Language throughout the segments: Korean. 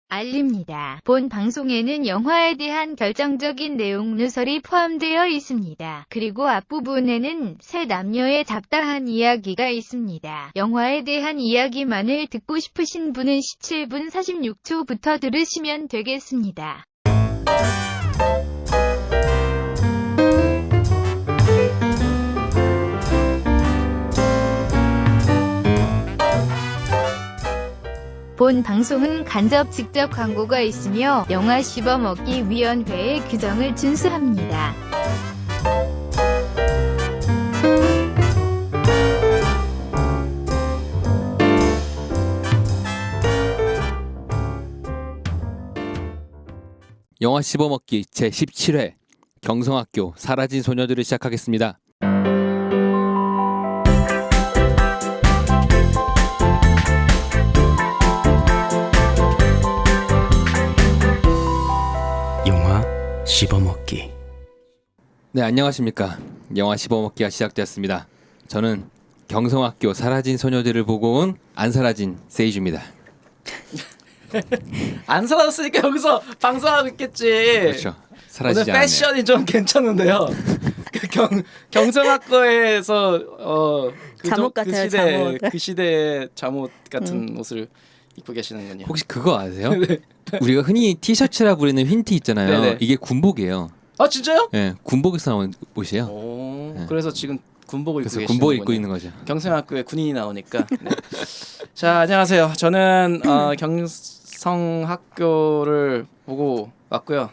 알립니다. 본 방송에는 영화에 대한 결정적인 내용 누설이 포함되어 있습니다. 그리고 앞부분에는 세 남녀의 잡다한 이야기가 있습니다. 영화에 대한 이야기만을 듣고 싶으신 분은 17분 46초부터 들으시면 되겠습니다. 본 방송은 간접 직접 광고가 있으며 영화 씹어먹기 위원회의 규정을 준수합니다. 영화 씹어먹기 제17회 경성학교 사라진 소녀들을 시작하겠습니다. 영화 씹어먹기. 네, 안녕하십니까. 영화 씹어먹기가 시작되었습니다. 저는 경성학교 사라진 소녀들을 보고 온 안 사라진 세이주입니다. 안 사라졌으니까 여기서 방송하고 있겠지. 그렇죠. 오늘 사라지지 않네요. 패션이 좀 괜찮은데요. 경성학과에서 잠옷 같아요, 잠옷. 그 시대의 잠옷 같은 옷을 입고 계시는군요. 혹시 그거 아세요? 우리가 흔히 티셔츠라 부르는 흰티 있잖아요. 네네. 이게 군복이에요. 아 진짜요? 네, 군복에서 나온 옷이에요. 오, 네. 그래서 지금 군복을 입고 그래서 계시는 군복을 입고 있는 거죠. 경성학교에 군인이 나오니까. 네. 자, 안녕하세요. 저는 경성학교를 보고 왔고요.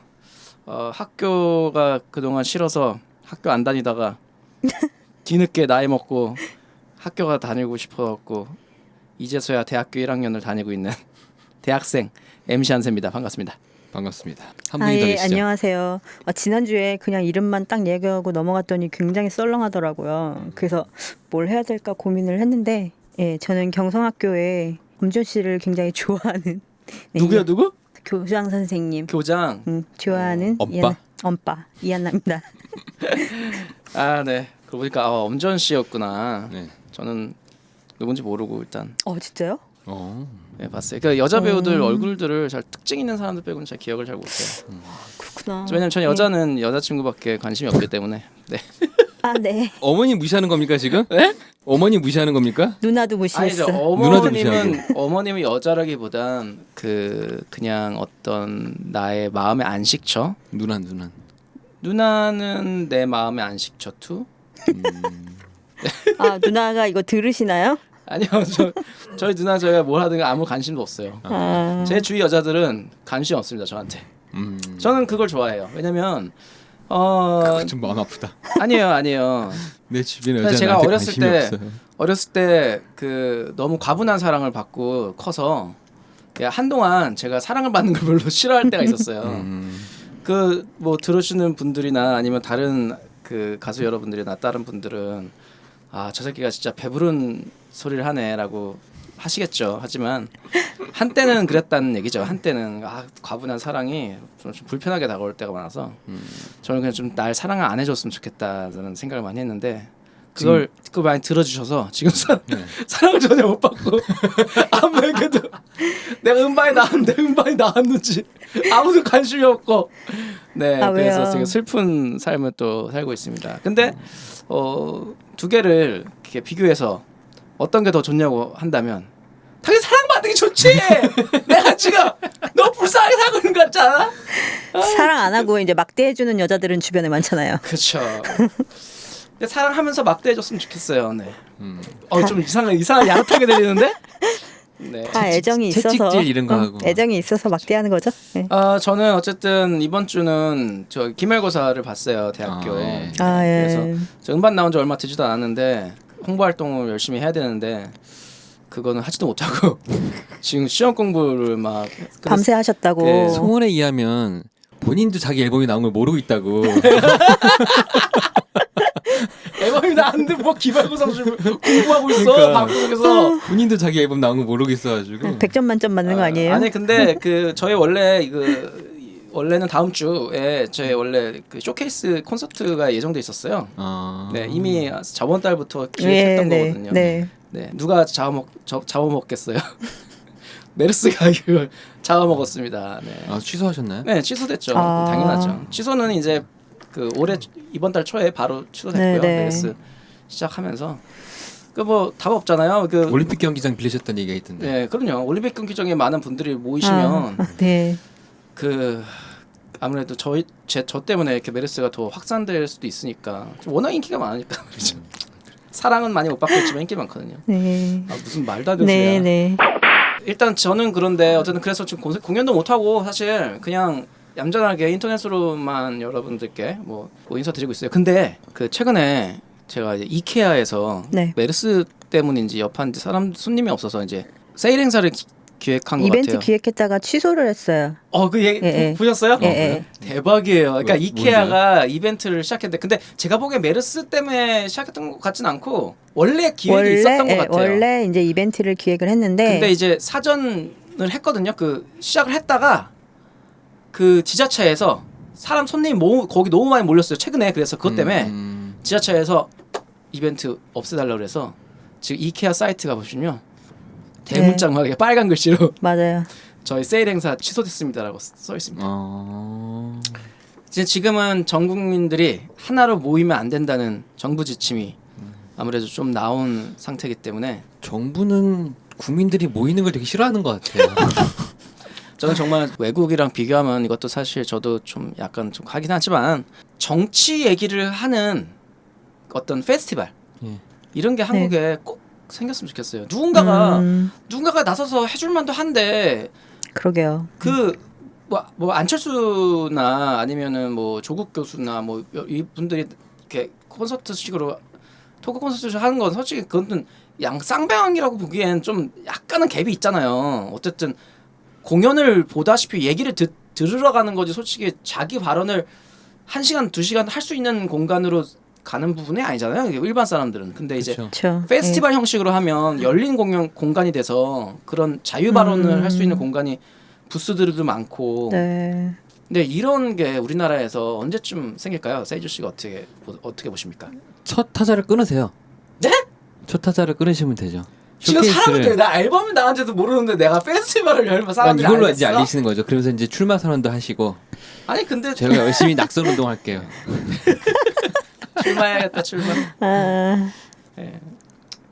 학교가 그동안 싫어서 학교 안 다니다가 뒤늦게 나이 먹고 학교가 다니고 싶어갖고 이제서야 대학교 1학년을 다니고 있는 대학생 MC 한세입니다. 반갑습니다. 반갑습니다. 한 분이 더 예, 계시죠. 안녕하세요. 지난주에 그냥 이름만 딱 얘기하고 넘어갔더니 굉장히 썰렁하더라고요. 그래서 뭘 해야 될까 고민을 했는데, 예, 저는 경성학교에 엄준 씨를 굉장히 좋아하는 네, 누구야 누구? 교장 선생님, 교장. 좋아하는 엄빠? 엄빠 이한나입니다. 아 네. 그러고 보니까 엄전 씨였구나. 네. 저는 누군지 모르고 일단 진짜요? 네, 봤어요. 그러니까 여자 배우들 얼굴들을 잘 특징 있는 사람들 빼고는 잘 기억을 잘 못해요. 그렇구나. 왜냐면 전 여자는 여자친구밖에 관심이 없기 때문에. 네. 아, 네. 어머니 무시하는 겁니까 지금? 네? 어머니 무시하는 겁니까? 누나도 아니죠. 무시했어. 누나도 어머님은 여자라기보단 그냥 어떤 나의 마음의 안식처. 누나는 내 마음의 안식처 투. 누나가 이거 들으시나요? 아니요, 저희 누나 저희가 뭘 하든 아무 관심도 없어요. 제 주위 여자들은 관심 없습니다 저한테. 저는 그걸 좋아해요. 왜냐면 그거 좀 마음 아프다. 아니에요. 내 주변에 제가 여자한테 관심이 없어요. 어렸을 때 그 너무 과분한 사랑을 받고 커서 한동안 제가 사랑을 받는 걸 별로 싫어할 때가 있었어요. 그 뭐 들으시는 분들이나 아니면 다른 그 가수 여러분들이나 다른 분들은 저 새끼가 진짜 배부른 소리를 하네라고 하시겠죠. 하지만 한때는 그랬다는 얘기죠. 한때는 과분한 사랑이 좀 불편하게 다가올 때가 많아서 저는 그냥 좀 날 사랑을 안 해줬으면 좋겠다는 생각을 많이 했는데 그걸 많이 들어주셔서 지금 사랑을 전혀 못 받고 아무 얘기도 내가 음반이 나왔는지 아무도 관심이 없고 그래서 왜요? 되게 슬픈 삶을 또 살고 있습니다. 근데 두 개를 이렇게 비교해서 어떤 게 더 좋냐고 한다면 당연히 사랑받는 게 좋지. 내가 지금 너무 불쌍하게 살고 있는 거 같잖아. 사랑 안 하고 이제 막대해주는 여자들은 주변에 많잖아요. 그렇죠. 근데 사랑하면서 막대해줬으면 좋겠어요. 네. 좀 이상하게 야릇하게 들리는데. 네. 다 애정이 있어서 채찍질 이런 거 하고. 애정이 있어서 막대하는 거죠. 네. 저는 어쨌든 이번 주는 저 기말고사를 봤어요 대학교에. 예. 그래서 저 음반 나온 지 얼마 되지도 않았는데 홍보 활동을 열심히 해야 되는데 그거는 하지도 못하고 지금 시험 공부를 막 밤새 하셨다고. 네, 소문에 의하면 본인도 자기 앨범이 나온 걸 모르고 있다고. 앨범이 나왔는데 뭐 기말고사 공부하고 있어 그러니까. 방송에서. 본인도 자기 앨범 나온 거 모르고 있어가지고. 100점 만점 맞는 거 아니에요? 아니 근데 저희 원래는 다음 주에 저희 원래 그 쇼케이스 콘서트가 예정돼 있었어요. 네, 이미 저번 달부터 기획했던 거거든요. 네. 네, 누가 잡아먹겠어요. 메르스가 이걸 잡아먹었습니다. 네. 아 취소하셨나요? 네, 취소됐죠. 아. 당연하죠. 취소는 이제 그 올해 이번 달 초에 바로 취소됐고요. 네네. 메르스 시작하면서 그 뭐 답 없잖아요. 그 올림픽 경기장 빌리셨다는 얘기가 있던데. 네, 그럼요. 올림픽 경기장에 많은 분들이 모이시면 네. 그 아무래도 저 때문에 이렇게 메르스가 더 확산될 수도 있으니까 워낙 인기가 많으니까 말이죠. 사랑은 많이 못 받고 있지만 인기 많거든요. 네. 아, 무슨 말도 안 되는 네, 소리야. 네. 일단 저는 그런데 어쨌든 그래서 지금 공연도 못 하고 사실 그냥 얌전하게 인터넷으로만 여러분들께 뭐 인사드리고 있어요. 근데 그 최근에 제가 이제 이케아에서 네. 메르스 때문인지 여파인지 손님이 없어서 이제 세일 행사를 기획한 것 이벤트 같아요. 기획했다가 취소를 했어요. 그 얘기 예, 예. 보셨어요? 예, 예. 대박이에요. 그러니까 뭔데요? 이케아가 이벤트를 시작했는데 근데 제가 보기엔 메르스 때문에 시작했던 것 같진 않고 원래 기획이 있었던 것 같아요. 원래 이제 이벤트를 기획을 했는데 근데 이제 사전을 했거든요. 그 시작을 했다가 그 지자체에서 사람 손님이 거기 너무 많이 몰렸어요. 최근에 그래서 그것 때문에 지자체에서 이벤트 없애달라고 그래서 지금 이케아 사이트가 보시면 대문짝하게 빨간 글씨로 맞아요. 저희 세일 행사 취소됐습니다라고 써 있습니다. 이제 지금은 전 국민들이 하나로 모이면 안 된다는 정부 지침이 아무래도 좀 나온 상태이기 때문에 정부는 국민들이 모이는 걸 되게 싫어하는 것 같아요. 저는 정말 외국이랑 비교하면 이것도 사실 저도 좀 약간 좀 하긴 하지만 정치 얘기를 하는 어떤 페스티벌 예. 이런 게 한국에 꼭 생겼으면 좋겠어요. 누군가가 나서서 해줄 만도 한데 그러게요. 뭐 안철수나 아니면은 뭐 조국 교수나 뭐 이분들이 이렇게 콘서트식으로 토크 콘서트를 하는 건 솔직히 그건 쌍방향이라고 보기엔 좀 약간은 갭이 있잖아요. 어쨌든 공연을 보다시피 얘기를 들으러 가는 거지 솔직히 자기 발언을 1시간, 2시간 할 수 있는 공간으로 가는 부분이 아니잖아요. 일반 사람들은. 근데 이제 그쵸. 그렇죠. 페스티벌 형식으로 하면 열린 공간이 돼서 그런 자유 발언을 할 수 있는 공간이 부스들도 많고. 네. 근데 이런 게 우리나라에서 언제쯤 생길까요? 세이주 씨가 어떻게 보십니까? 첫 타자를 끊으세요. 네? 첫 타자를 끊으시면 되죠. 지금 쇼케이스를- 사람들이 나 앨범이 나온지도 모르는데 내가 페스티벌을 열면 난 사람들이 이걸로 알겠어? 이제 알리시는 거죠. 그러면서 이제 출마 선언도 하시고 아니 근데 제가 열심히 낙선 운동할게요. 출마해야겠다 출마. 아, 예.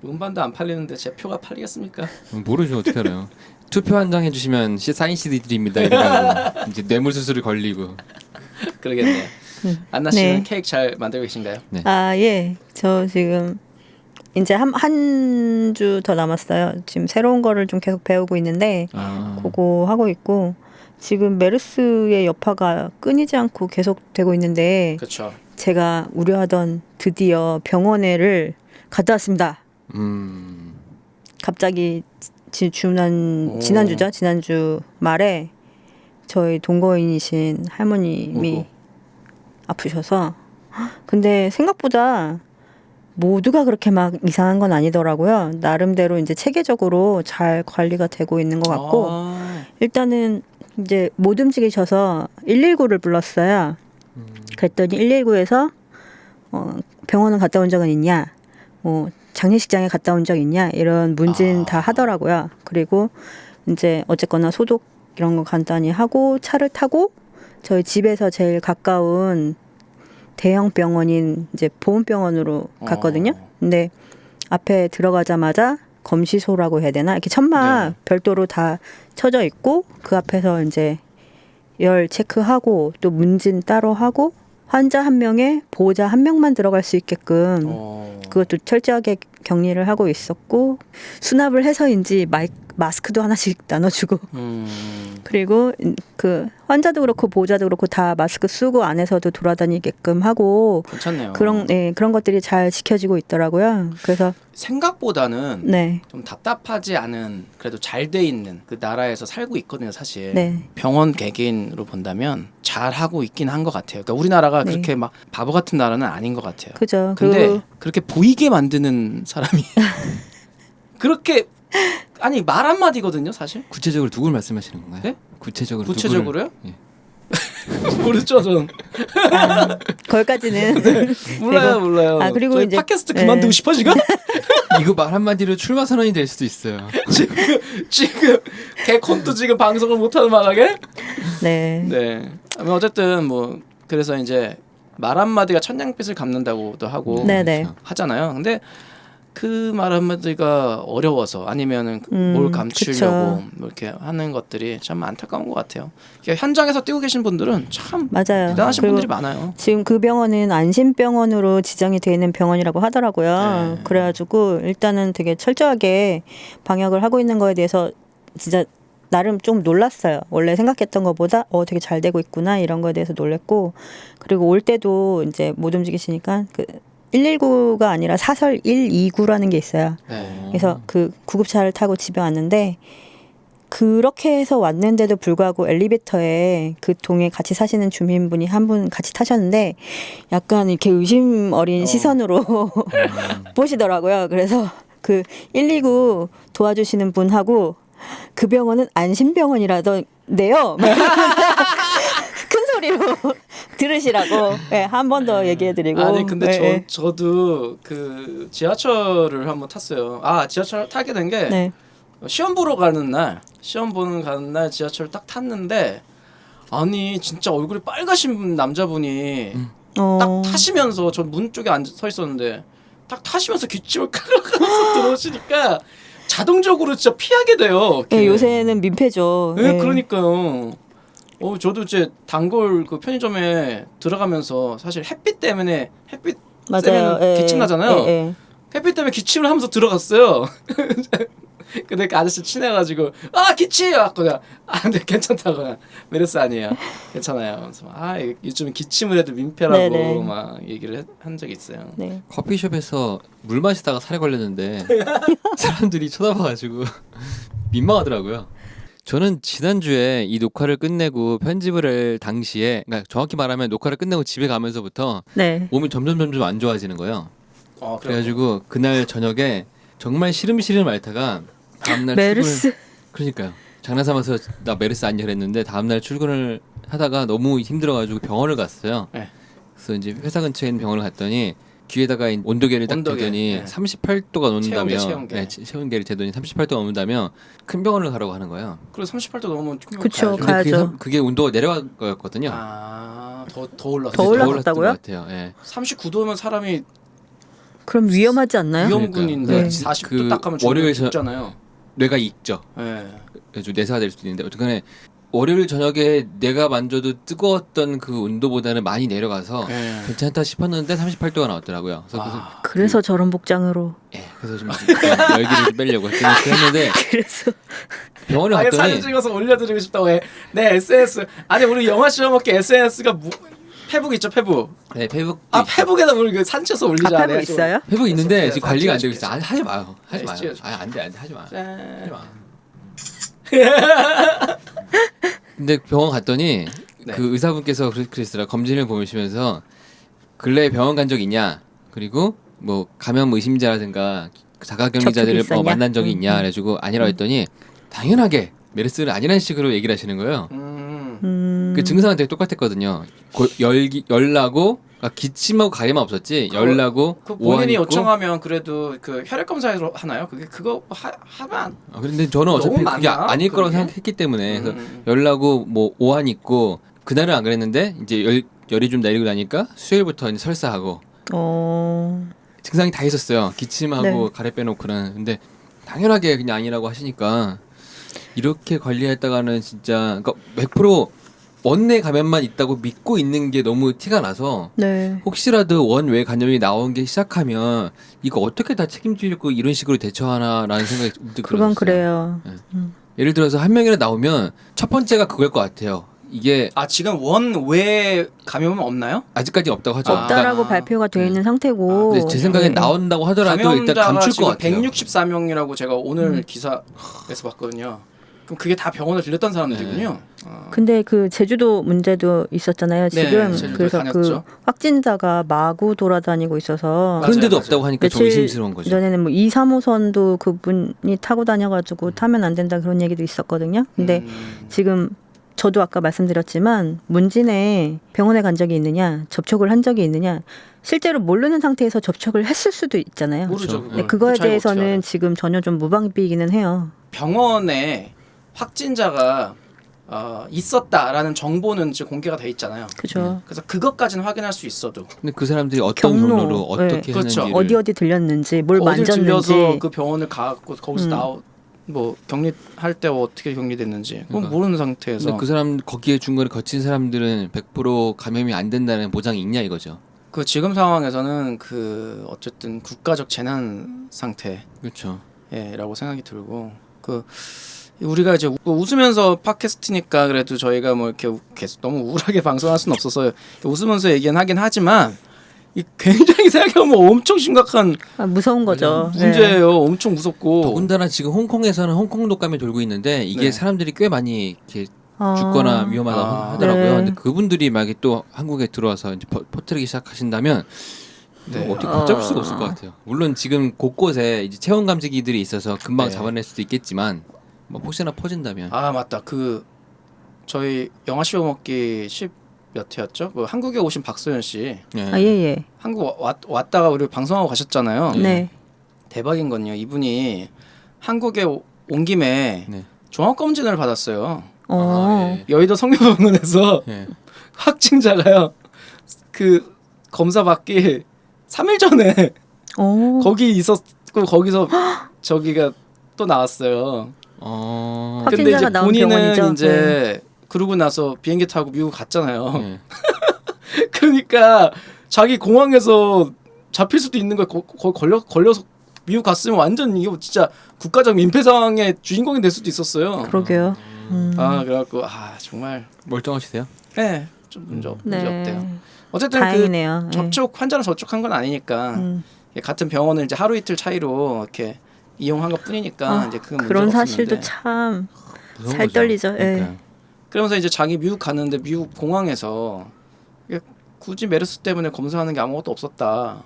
음반도 안 팔리는데 제 표가 팔리겠습니까? 모르죠 어떻게 알아요. 투표 한 장 해주시면 사인 CD 드립니다. 이래가지고 이제 뇌물 수술이 걸리고. 그러겠네요. 안나 씨는 네. 케이크 잘 만들고 계신가요? 아, 예. 저 지금 이제 한 주 더 남았어요. 지금 새로운 거를 좀 계속 배우고 있는데 그거 하고 있고 지금 메르스의 여파가 끊이지 않고 계속 되고 있는데 그렇죠. 제가 우려하던 드디어 병원에를 갔다 왔습니다. 갑자기 지난주죠. 지난주 말에 저희 동거인이신 할머님이 아프셔서 근데 생각보다 모두가 그렇게 막 이상한 건 아니더라고요. 나름대로 이제 체계적으로 잘 관리가 되고 있는 것 같고 일단은 이제 못 움직이셔서 119를 불렀어요. 그랬더니 119에서 병원은 갔다 온 적은 있냐, 뭐 장례식장에 갔다 온 적 있냐 이런 문진 다 하더라고요. 그리고 이제 어쨌거나 소독 이런 거 간단히 하고 차를 타고 저희 집에서 제일 가까운 대형 병원인 이제 보훈병원으로 갔거든요. 근데 앞에 들어가자마자 검시소라고 해야 되나 이렇게 천막 네. 별도로 다 쳐져 있고 그 앞에서 이제 열 체크하고 또 문진 따로 하고 환자 한 명에 보호자 한 명만 들어갈 수 있게끔 그것도 철저하게 격리를 하고 있었고 수납을 해서인지 마스크도 하나씩 나눠주고 그리고 그 환자도 그렇고 보호자도 그렇고 다 마스크 쓰고 안에서도 돌아다니게끔 하고 괜찮네요. 그런 것들이 잘 지켜지고 있더라고요. 그래서 생각보다는 네. 좀 답답하지 않은 그래도 잘 돼 있는 그 나라에서 살고 있거든요, 사실. 네. 병원 개개인으로 본다면 잘 하고 있긴 한 것 같아요. 그러니까 우리나라가 네. 그렇게 막 바보 같은 나라는 아닌 것 같아요. 그죠. 근데 그렇게 보이게 만드는 사람이 그렇게 아니 말 한마디거든요, 사실. 구체적으로 누굴 말씀하시는 건가요? 네? 구체적으로 구체적으로요? 누구를? 예. 모르죠, 저는. 거기까지는 몰라요. 아, 그리고 저희 이제- 팟캐스트 그만두고 네. 싶어 지금? 이거 말 한마디로 출마 선언이 될 수도 있어요. 지금 개콘도 지금 방송을 못하는 바닥에. 네. 네. 어쨌든 뭐 그래서 이제 말 한마디가 천냥빚을 갚는다고도 하고 네네. 하잖아요. 근데 그 말 한마디가 어려워서 아니면은 뭘 감추려고 그쵸. 뭐 이렇게 하는 것들이 참 안타까운 것 같아요. 그러니까 현장에서 뛰고 계신 분들은 참 맞아요. 대단하신 그리고 분들이 많아요. 지금 그 병원은 안심병원으로 지정이 되어 있는 병원이라고 하더라고요. 네. 그래가지고 일단은 되게 철저하게 방역을 하고 있는 거에 대해서 진짜 나름 좀 놀랐어요. 원래 생각했던 것보다 되게 잘 되고 있구나 이런 거에 대해서 놀랬고, 그리고 올 때도 이제 못 움직이시니까 그 119가 아니라 사설 129라는 게 있어요. 네. 그래서 그 구급차를 타고 집에 왔는데, 그렇게 해서 왔는데도 불구하고 엘리베이터에 그 동에 같이 사시는 주민분이 한 분 같이 타셨는데 약간 이렇게 의심 어린 시선으로 보시더라고요. 그래서 그 129 도와주시는 분하고 그 병원은 안심병원이라던데요. 큰 소리로 들으시라고 한 번 더 얘기해드리고. 아니 근데 네, 저도 그 지하철을 한번 탔어요. 아 지하철 타게 된 게 네. 시험 보러 가는 날 지하철 딱 탔는데 아니 진짜 얼굴이 빨가신 남자분이 딱 타시면서 전 문 쪽에 서 있었는데 딱 타시면서 기침을 깔아가면서 들어오시니까 자동적으로 진짜 피하게 돼요. 네, 요새는 민폐죠. 네, 네. 그러니까요. 저도 이제 단골 그 편의점에 들어가면서 사실 햇빛 때문에 맞아요. 예, 기침 나잖아요. 예. 햇빛 때문에 기침을 하면서 들어갔어요. 근데 그 아저씨 친해가지고 기침! 그냥 근데 괜찮다고 그냥 메르스 아니에요. 괜찮아요. 그래서 요즘 기침을 해도 민폐라고 네네. 막 얘기를 한 적이 있어요. 네. 커피숍에서 물 마시다가 살에 걸렸는데 사람들이 쳐다봐가지고 민망하더라고요. 저는 지난주에 이 녹화를 끝내고 편집을 할 당시에, 그러니까 정확히 말하면 녹화를 끝내고 집에 가면서부터 네. 몸이 점점 안 좋아지는 거예요. 그래가지고 그래가지고 그날 저녁에 정말 시름시름 앓다가 다음날 메르스. 그러니까요. 장난삼아서 나 메르스 아니야 그랬는데 다음날 출근을 하다가 너무 힘들어가지고 병원을 갔어요. 네. 그래서 이제 회사 근처에 있는 병원을 갔더니 귀에다가 귀를 딱 온도계, 대더니 네. 38도가 넘는다며, 체온계. 체온계를 재더니 38도가 넘는다며 큰 병원을 가라고 하는 거예요. 그래서 38도 넘으면 그쵸, 근데 가야죠. 그게 온도가 내려갈 거였거든요. 더 올랐어. 더 더 올랐다고요? 올랐던 것 같아요. 예. 39도면 사람이 그럼 위험하지 않나요? 위험군인데 네. 40도 그 딱 하면 월요일 죽잖아요. 뇌가 익죠. 네. 그래서 뇌사가 될 수도 있는데 어쨌든 월요일 저녁에 내가 만져도 뜨거웠던 그 온도보다는 많이 내려가서 네. 괜찮다 싶었는데 38도가 나왔더라고요. 그래서 저런 복장으로. 그래서 좀 열기를 좀 빼려고 했는데 그래서 병원을 사진 갔더니 찍어서 올려드리고 싶다고 해. 내 SNS 아니 우리 영화 시험먹기 SNS가 페북 있죠 페북. 네, 페북 페북에다 우리 그 사진 찍어서 올리자. 페북 있어요? 페북 있는데 찍어요. 지금 관리가 안 되고 찍어줄게. 있어. 하지 마요. 하지 마요. 찍어줄게. 안돼 하지 마. 짠. 하지 마. 근데 병원 갔더니 네. 그 의사분께서 그랬더라. 검진을 보시면서 근래에 병원 간 적 있냐? 그리고 뭐 감염 의심자라든가 자가격리자들을 접촉이 있었냐? 만난 적이 있냐? 그래가지고 아니라고 했더니 당연하게 메르스는 아니라는 식으로 얘기를 하시는 거예요. 그 증상은 되게 똑같았거든요. 열나고 기침하고 가래만 없었지. 열나고 그 오한 본인이 있고. 요청하면 그래도 그 혈액 검사로 하나요? 그거 하면 근데 저는 어차피 너무 그게 많나? 아닐 거라고 그게? 생각했기 때문에 그래서 열나고 뭐 오한 있고 그날은 안 그랬는데 이제 열이 좀 내리고 나니까 수요일부터 이제 설사하고 증상이 다 있었어요. 기침하고 네. 가래 빼놓고 그러는. 근데 당연하게 그냥 아니라고 하시니까 이렇게 관리했다가는 진짜 그러니까 100% 원내 감염만 있다고 믿고 있는 게 너무 티가 나서 네. 혹시라도 원외 감염이 나온 게 시작하면 이거 어떻게 다 책임지고 이런 식으로 대처하나라는 생각이 문득 그건 들었어요. 그래요. 예를 들어서 한 명이라 나오면 첫 번째가 그걸 것 같아요. 이게 지금 원외 감염은 없나요? 아직까지 없다고 하죠. 없다라고 아. 발표가 되어 있는 상태고. 근데 제 생각엔 네. 나온다고 하더라도 일단 감염자가 감출 것 지금 같아요. 164명이라고 제가 오늘 기사에서 봤거든요. 그럼 그게 다 병원을 들렸던 사람들이군요. 근데 그 제주도 문제도 있었잖아요. 네, 지금 제주도에 그래서 다녔죠. 그 확진자가 마구 돌아다니고 있어서 맞아요, 그런데도 맞아요. 없다고 하니까 좀 며칠 의심스러운 거죠. 전에는 뭐 2, 3호선도 그분이 타고 다녀가지고 타면 안 된다 그런 얘기도 있었거든요. 근데 지금 저도 아까 말씀드렸지만 문진에 병원에 간 적이 있느냐, 접촉을 한 적이 있느냐, 실제로 모르는 상태에서 접촉을 했을 수도 있잖아요. 모르죠. 네, 그거에 그 차이가 어떻게 대해서는 알아요? 지금 전혀 좀 무방비기는 해요. 병원에 확진자가 있었다라는 정보는 이제 공개가 돼 있잖아요. 그죠. 그래서 그것까지는 확인할 수 있어도 근데 그 사람들이 어떤 경로, 경로로 어떻게 그렇죠. 했는지를 어디 들렸는지, 뭘 어딜 들려서 만졌는지. 그 병원을 가고 거기서 뭐 격리할 때 어떻게 격리됐는지 그건 그러니까. 모르는 상태에서 근데 그 사람 거기에 중간에 거친 사람들은 100% 감염이 안 된다는 보장이 있냐 이거죠. 그 지금 상황에서는 그 어쨌든 국가적 재난 상태라고 그렇죠. 생각이 들고 그 우리가 이제 웃으면서 팟캐스트니까 그래도 저희가 뭐 이렇게 계속 너무 우울하게 방송할 수는 없어서 웃으면서 얘기는 하긴 하지만 이 굉장히 생각해보면 엄청 심각한 무서운 거죠. 네. 문제예요. 엄청 무섭고 더군다나 지금 홍콩에서는 홍콩 독감이 돌고 있는데 이게 네. 사람들이 꽤 많이 이렇게 아. 죽거나 위험하다고 아. 하더라고요. 네. 근데 그분들이 만약에 또 한국에 들어와서 이제 퍼뜨리기 시작하신다면 네. 어떻게 붙잡을 수가 없을 것 같아요. 물론 지금 곳곳에 이제 체온 감지기들이 있어서 금방 네. 잡아낼 수도 있겠지만 뭐 혹시나 퍼진다면 아 맞다 그 저희 영화 씹어먹기 10몇 회였죠? 그 한국에 오신 박소연 씨 예. 아, 예. 한국 왔다가 우리 방송하고 가셨잖아요. 네. 대박인 건요. 이분이 한국에 온 김에 네. 종합 검진을 받았어요. 어. 예. 여의도 성모병원에서 예. 확진자가요. 그 검사 받기 3일 전에 어. 거기 있었고 거기서 저기가 또 나왔어요. 어. 확- 근데 이제 확진자가 나온 본인은 병원이죠? 이제 그러고 나서 비행기 타고 미국 갔잖아요. 예. 그러니까 자기 공항에서 잡힐 수도 있는 거에 걸려서 미국 갔으면 완전 이게 진짜 국가적 민폐 상황의 주인공이 될 수도 있었어요. 그러게요. 아 그래갖고 정말 멀쩡하시세요? 좀 문제 네. 없대요. 어쨌든 다행이네요. 그 환자랑 접촉한 건 아니니까 음. 같은 병원을 이제 하루 이틀 차이로 이렇게 이용한 것 뿐이니까 이제 그 그런 문제가 사실도 없었는데. 참 무서운 살 거죠. 떨리죠. 예. 그러니까요. 그러면서 이제 자기 미국 갔는데 미국 공항에서 이게 굳이 메르스 때문에 검사하는 게 아무것도 없었다.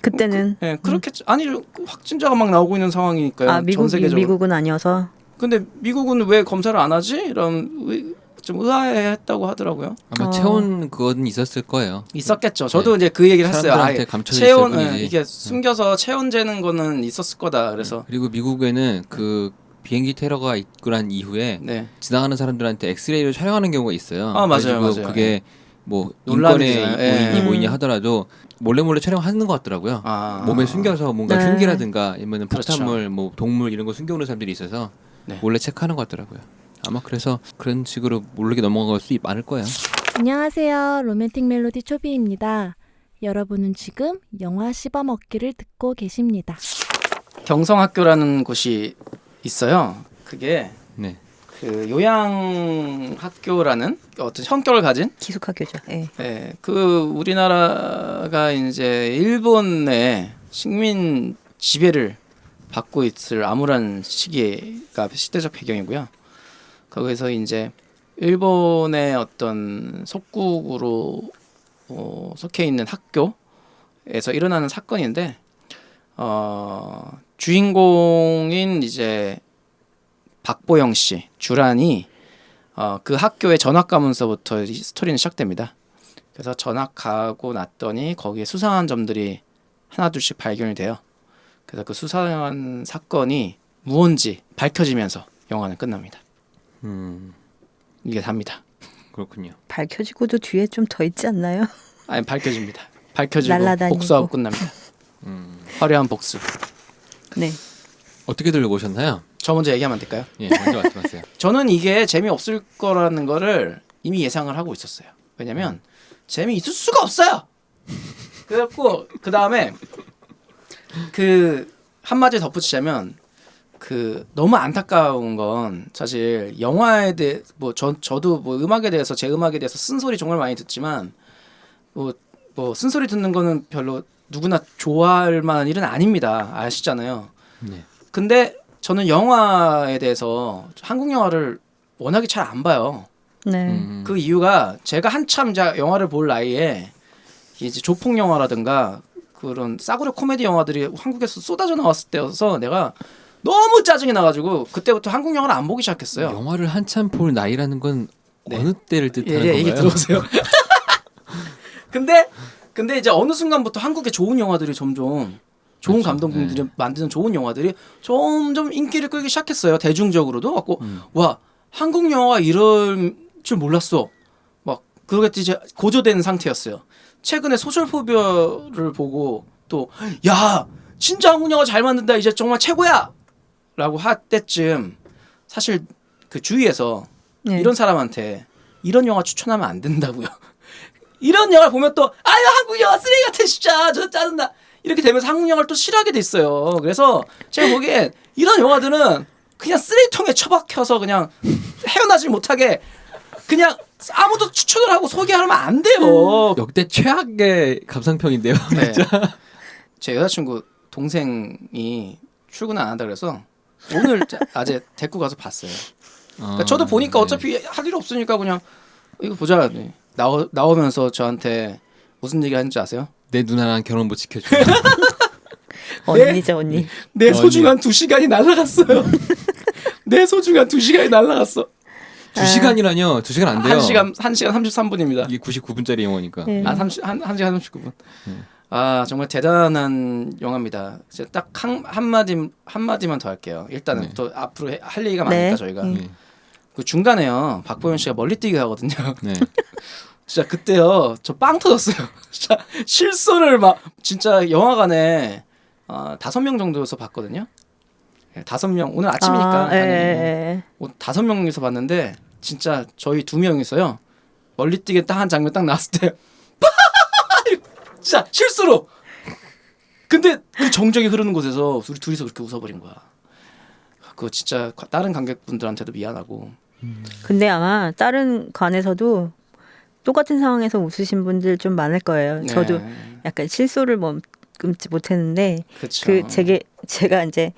그때는 그렇게 아니 확진자가 막 나오고 있는 상황이니까요. 전 미국이 세계적으로. 미국은 아니어서 근데 미국은 왜 검사를 안 하지? 이런 좀 의아해했다고 하더라고요. 아마 체온 그거는 있었을 거예요. 있었겠죠. 저도 이제 그 얘기를 했어요. 사람들한테 감춰져 체온 있을 뿐이지. 이게 숨겨서 체온 재는 거는 있었을 거다. 그래서 그리고 미국에는 그 비행기 테러가 있고 난 이후에 네. 지나가는 사람들한테 엑스레이를 촬영하는 경우가 있어요. 아, 맞아요, 그래가지고 맞아요. 그게 뭐 논란이 인권에 되잖아요. 뭐이니 예. 뭐이니 하더라도 몰래 촬영하는 것 같더라고요. 몸에 숨겨서 뭔가 네. 흉기라든가 아니면 그렇죠. 폭탄물, 뭐 동물 이런 거 숨겨오는 사람들이 있어서 네. 몰래 체크하는 것 같더라고요. 아마 그래서 그런 식으로 모르게 넘어갈 수 많을 거예요. 안녕하세요. 로맨틱 멜로디 초비입니다. 여러분은 지금 영화 씹어먹기를 듣고 계십니다. 경성학교라는 곳이 있어요. 그게 네. 그 요양학교라는 어떤 성격을 가진 기숙학교죠. 예. 그 우리나라가 이제 일본의 식민 지배를 받고 있을 암울한 시기가 시대적 배경이고요. 거기서 이제 일본의 어떤 속국으로 속해 있는 학교에서 일어나는 사건인데 주인공인 이제 박보영 씨 주란이 그 학교에 전학 가면서부터 이 스토리는 시작됩니다. 그래서 전학 가고 났더니 거기에 수상한 점들이 하나둘씩 발견이 돼요. 그래서 그 수상한 사건이 무언지 밝혀지면서 영화는 끝납니다. 이게 답니다. 그렇군요. 밝혀지고도 뒤에 좀 더 있지 않나요? 아니 밝혀집니다. 밝혀지고 날라다니고. 복수하고 끝납니다. 화려한 복수. 네. 어떻게들 오셨나요? 저 먼저 얘기하면 안 될까요? 예, 먼저 말씀하세요. 저는 이게 재미없을 거라는 거를 이미 예상을 하고 있었어요. 왜냐면 재미있을 수가 없어요. 그래갖고 그 다음에 그 한마디 덧붙이자면 그 너무 안타까운 건 사실 영화에 대해 뭐 저도 뭐 음악에 대해서 제 음악에 대해서 쓴소리 정말 많이 듣지만 뭐 쓴소리 듣는 거는 별로 누구나 좋아할 만한 일은 아닙니다. 아시잖아요. 네. 근데 저는 영화에 대해서 한국 영화를 워낙에 잘 안 봐요. 네. 그 이유가 제가 한참 영화를 볼 나이에 이제 조폭 영화라든가 그런 싸구려 코미디 영화들이 한국에서 쏟아져 나왔을 때여서 내가 너무 짜증이 나가지고 그때부터 한국 영화를 안 보기 시작했어요. 영화를 한참 볼 나이라는 건 네. 어느 때를 뜻하는 예, 얘기 건가요? 들어보세요. 근데 이제 어느 순간부터 한국의 좋은 영화들이 점점 좋은 그렇죠. 감독님들이 네. 만드는 좋은 영화들이 점점 인기를 끌기 시작했어요. 대중적으로도 갖고 와 한국 영화 이럴 줄 몰랐어. 막 그러겠지 이제 고조된 상태였어요. 최근에 소셜포비아를 보고 또 야 진짜 한국 영화 잘 만든다 이제 정말 최고야라고 할 때쯤 사실 그 주위에서 네. 이런 사람한테 이런 영화 추천하면 안 된다고요. 이런 영화 보면 또 아유 한국 영화 쓰레기 같아 진짜 저 짜증나 이렇게 되면서 한국 영화를 또 싫어하게 돼 있어요. 그래서 제가 보기엔 이런 영화들은 그냥 쓰레기통에 처박혀서 그냥 헤어나질 못하게 그냥 아무도 추천을 하고 소개하면 안 돼요. 역대 최악의 감상평인데요. 네. 제 여자친구 동생이 출근 안 한다 그래서 오늘 아재 데리고 가서 봤어요. 그러니까 저도 보니까 어차피 할 일 없으니까 그냥 이거 보자. 나오면서 저한테 무슨 얘기 하는지 아세요? 내 누나랑 결혼 못 지켜줘. 언니죠 언니. 내 소중한 2시간이 날아갔어요. 내 소중한 2시간이 날아갔어. 2시간이라뇨? 2시간 안 돼요. 1시간 33분입니다. 이게 99분짜리 영화니까. 네. 1시간 39분. 아 정말 대단한 영화입니다. 이제 딱 한마디만 더 할게요. 일단은 네. 또 앞으로 할 얘기가 많으니까 네. 저희가 네. 그 중간에요. 박보영 씨가 멀리뛰기 하거든요. 네. 진짜 그때요. 저 빵 터졌어요. 진짜 실수를 막 진짜 영화관에 5명 정도여서 봤거든요. 5명 오늘 아침이니까 당연히 5명이서 봤는데 진짜 저희 2명이서요. 멀리뛰기 딱 한 장면 딱 나왔을 때 진짜 실수로. 근데 그 정적이 흐르는 곳에서 우리 둘이서 그렇게 웃어버린 거야. 그거 진짜 다른 관객분들한테도 미안하고. 근데 아마 다른 관에서도 똑같은 상황에서 웃으신 분들 좀 많을 거예요. 네. 저도 약간 실소를 금치 못했는데 그쵸. 제가 이제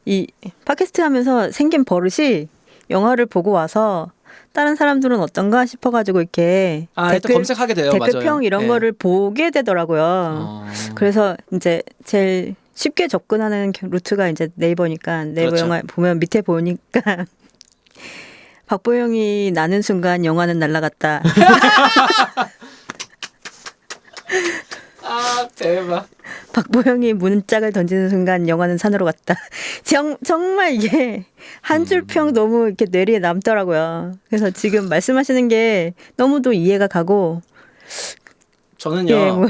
이 팟캐스트 하면서 생긴 버릇이 영화를 보고 와서 다른 사람들은 어떤가 싶어가지고 이렇게 또 검색하게 돼요. 댓글평 맞아요. 이런 예. 거를 보게 되더라고요. 그래서 이제 제일 쉽게 접근하는 루트가 이제 네이버니까 네이버 그렇죠. 영화 보면 밑에 보니까 박보영이 나는 순간 영화는 날아갔다. 아 대박. 박보영이 문짝을 던지는 순간 영화는 산으로 갔다. 정말 이게 한 줄 평 너무 이렇게 뇌리에 남더라고요. 그래서 지금 말씀하시는 게 너무도 이해가 가고. 저는요. 예, 뭐.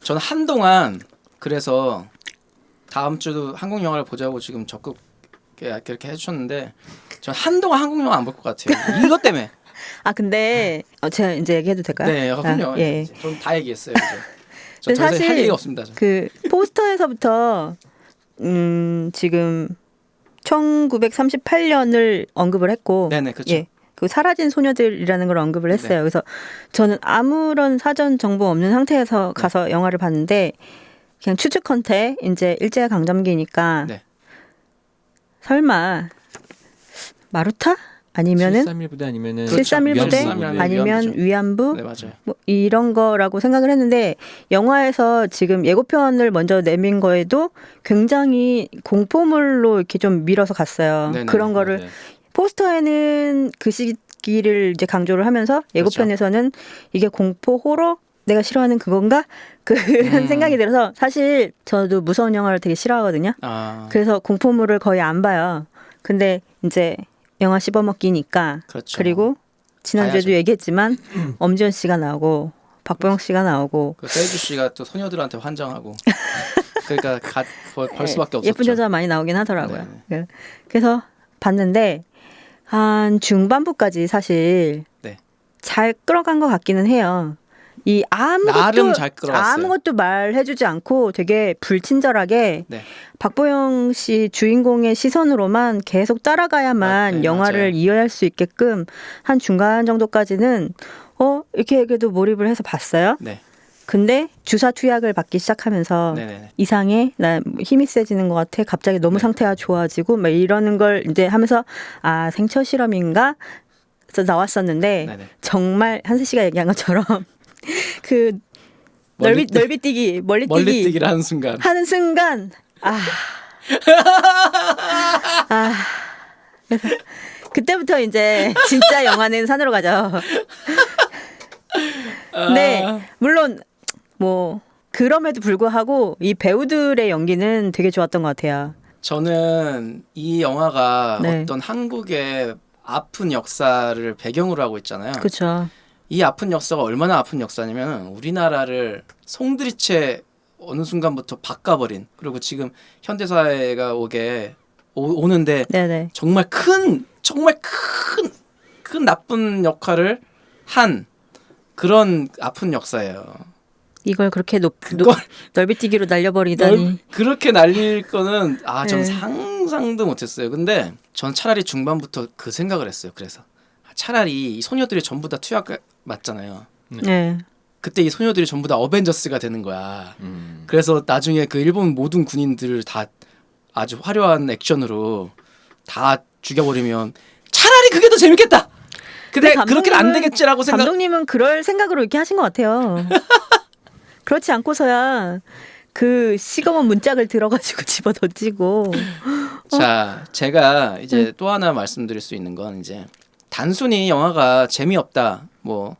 저는 한동안 그래서 다음 주도 한국 영화를 보자고 지금 적극 이렇게 해주셨는데 전 한동안 한국 영화 안 볼 것 같아요. 이것 때문에. 아 근데 제가 이제 얘기해도 될까요? 네, 그럼요. 예. 전 다 얘기했어요. 이제. 저 근데 더 이상 할 사실 얘기가 없습니다. 저. 그 포스터에서부터 지금 1938년을 언급을 했고, 네네, 그렇죠. 예, 그 사라진 소녀들이라는 걸 언급을 했어요. 네. 그래서 저는 아무런 사전 정보 없는 상태에서 가서 영화를 봤는데 그냥 추측컨대 이제 일제 강점기니까 네. 설마 마루타 아니면은 731 부대 아니면은 그렇죠. 731 부대 위안부. 아니면 위안부죠. 위안부 네 맞아요. 뭐 이런 거라고 생각을 했는데 영화에서 지금 예고편을 먼저 내민 거에도 굉장히 공포물로 이렇게 좀 밀어서 갔어요. 네네. 그런 거를 맞아요. 포스터에는 그 시기를 이제 강조를 하면서 예고편에서는 이게 공포 호러 내가 싫어하는 그건가 그런 생각이 들어서 사실 저도 무서운 영화를 되게 싫어하거든요. 아 그래서 공포물을 거의 안 봐요. 근데 이제 영화 씹어먹기니까 그렇죠. 그리고 지난주에도 봐야죠. 얘기했지만 엄지원 씨가 나오고 박보영 씨가 나오고 그 세주 씨가 또 소녀들한테 환장하고 그러니까 벌 수밖에 없었죠. 예쁜 여자 많이 나오긴 하더라고요. 네. 그래서 봤는데 한 중반부까지 사실 네. 잘 끌어간 것 같기는 해요. 이 나름 잘 끌어갔어요. 아무것도 말해주지 않고 되게 불친절하게 네. 박보영 씨 주인공의 시선으로만 계속 따라가야만 네, 영화를 맞아요. 이해할 수 있게끔 한 중간 정도까지는 이렇게 그래도 몰입을 해서 봤어요. 네. 근데 주사 투약을 받기 시작하면서 네네네. 이상해 나 힘이 세지는 것 같아 갑자기 너무 네. 상태가 좋아지고 막 이러는 걸 이제 하면서 아 생처 실험인가 그래서 나왔었는데 네네. 정말 한세 씨가 얘기한 것처럼 그 멀리뛰기 멀리뛰기를 하는 순간. 하는 순간 그래서 그때부터 이제 진짜 영화는 산으로 가죠. 네, 물론 뭐 그럼에도 불구하고 이 배우들의 연기는 되게 좋았던 것 같아요. 저는 이 영화가 네. 어떤 한국의 아픈 역사를 배경으로 하고 있잖아요. 그렇죠. 이 아픈 역사가 얼마나 아픈 역사냐면 우리나라를 송두리째 어느 순간부터 바꿔버린, 그리고 지금 현대사회가 오는데 네네. 정말 큰 나쁜 역할을 한 그런 아픈 역사예요. 이걸 그렇게 그걸 넓이뛰기로 날려버리다니. 그렇게 날릴 거는 전 네. 상상도 못했어요. 근데 전 차라리 중반부터 그 생각을 했어요. 그래서 차라리 이 소녀들이 전부 다 투약 맞잖아요. 네. 그때 이 소녀들이 전부 다 어벤져스가 되는 거야. 그래서 나중에 그 일본 모든 군인들을 다 아주 화려한 액션으로 다 죽여버리면 차라리 그게 더 재밌겠다. 근데 그렇게는 안 되겠지라고 생각. 감독님은 그럴 생각으로 이렇게 하신 것 같아요. 그렇지 않고서야 그 시커먼 문짝을 들어가지고 집어 던지고. 자, 제가 이제 또 하나 말씀드릴 수 있는 건 이제 단순히 영화가 재미없다, 뭐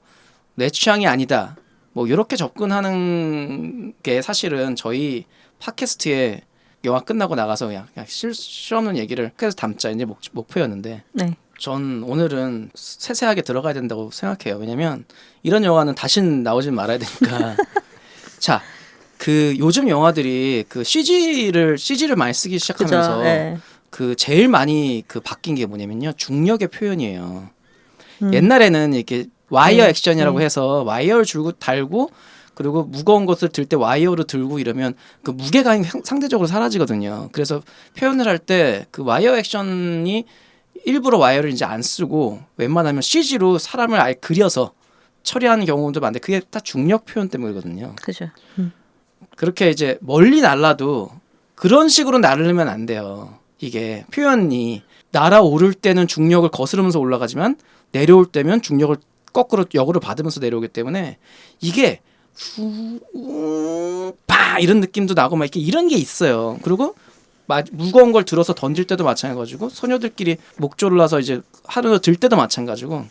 내 취향이 아니다, 뭐 이렇게 접근하는 게 사실은 저희 팟캐스트에 영화 끝나고 나가서 그냥 실없는 얘기를 해서 담자 이제 목표였는데 네. 전 오늘은 세세하게 들어가야 된다고 생각해요. 왜냐면 이런 영화는 다시는 나오지 말아야 되니까. 자, 그 요즘 영화들이 그 CG를 많이 쓰기 시작하면서 그죠. 네. 그 제일 많이 그 바뀐 게 뭐냐면요, 중력의 표현이에요. 옛날에는 이렇게 와이어 네. 액션이라고 네. 해서 와이어를 줄고 달고, 그리고 무거운 것을 들 때 와이어로 들고 이러면 그 무게감이 상대적으로 사라지거든요. 그래서 표현을 할 때 그 와이어 액션이 일부러 와이어를 이제 안 쓰고 웬만하면 CG로 사람을 아예 그려서 처리하는 경우도 많은데 그게 다 중력 표현 때문이거든요. 그죠. 그렇게 이제 멀리 날라도 그런 식으로 날으면 안 돼요. 이게 표현이 날아오를 때는 중력을 거스르면서 올라가지만 내려올 때면 중력을 거꾸로 역으로 받으면서 내려오기 때문에 이게 파 이런 느낌도 나고 막 이렇게 이런 게 있어요. 그리고 무거운 걸 들어서 던질 때도 마찬가지고 소녀들끼리 목조를 놔서 이제 하루를 들 때도 마찬가지고.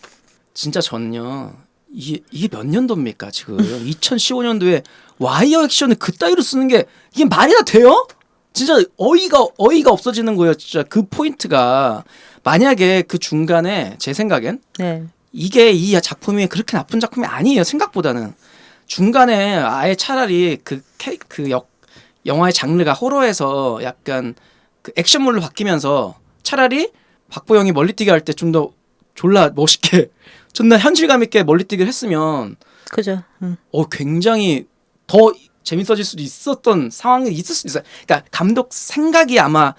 진짜 저는요, 이게 몇 년도입니까 지금 2015년도에 와이어 액션을 그따위로 쓰는 게 이게 말이 다 돼요? 진짜 어이가 없어지는 거예요. 진짜 그 포인트가, 만약에 그 중간에 제 생각엔 네. 이게 이 작품이 그렇게 나쁜 작품이 아니에요. 생각보다는 중간에 아예 차라리 영화의 장르가 호러에서 약간 그 액션물로 바뀌면서 차라리 박보영이 멀리뛰기 할 때 좀 더 졸라 멋있게 존나 현실감 있게 멀리뛰기를 했으면 그죠. 굉장히 더 재밌어질 수도 있었던 상황이 있을 수도 있어요. 그러니까 감독 생각이 아마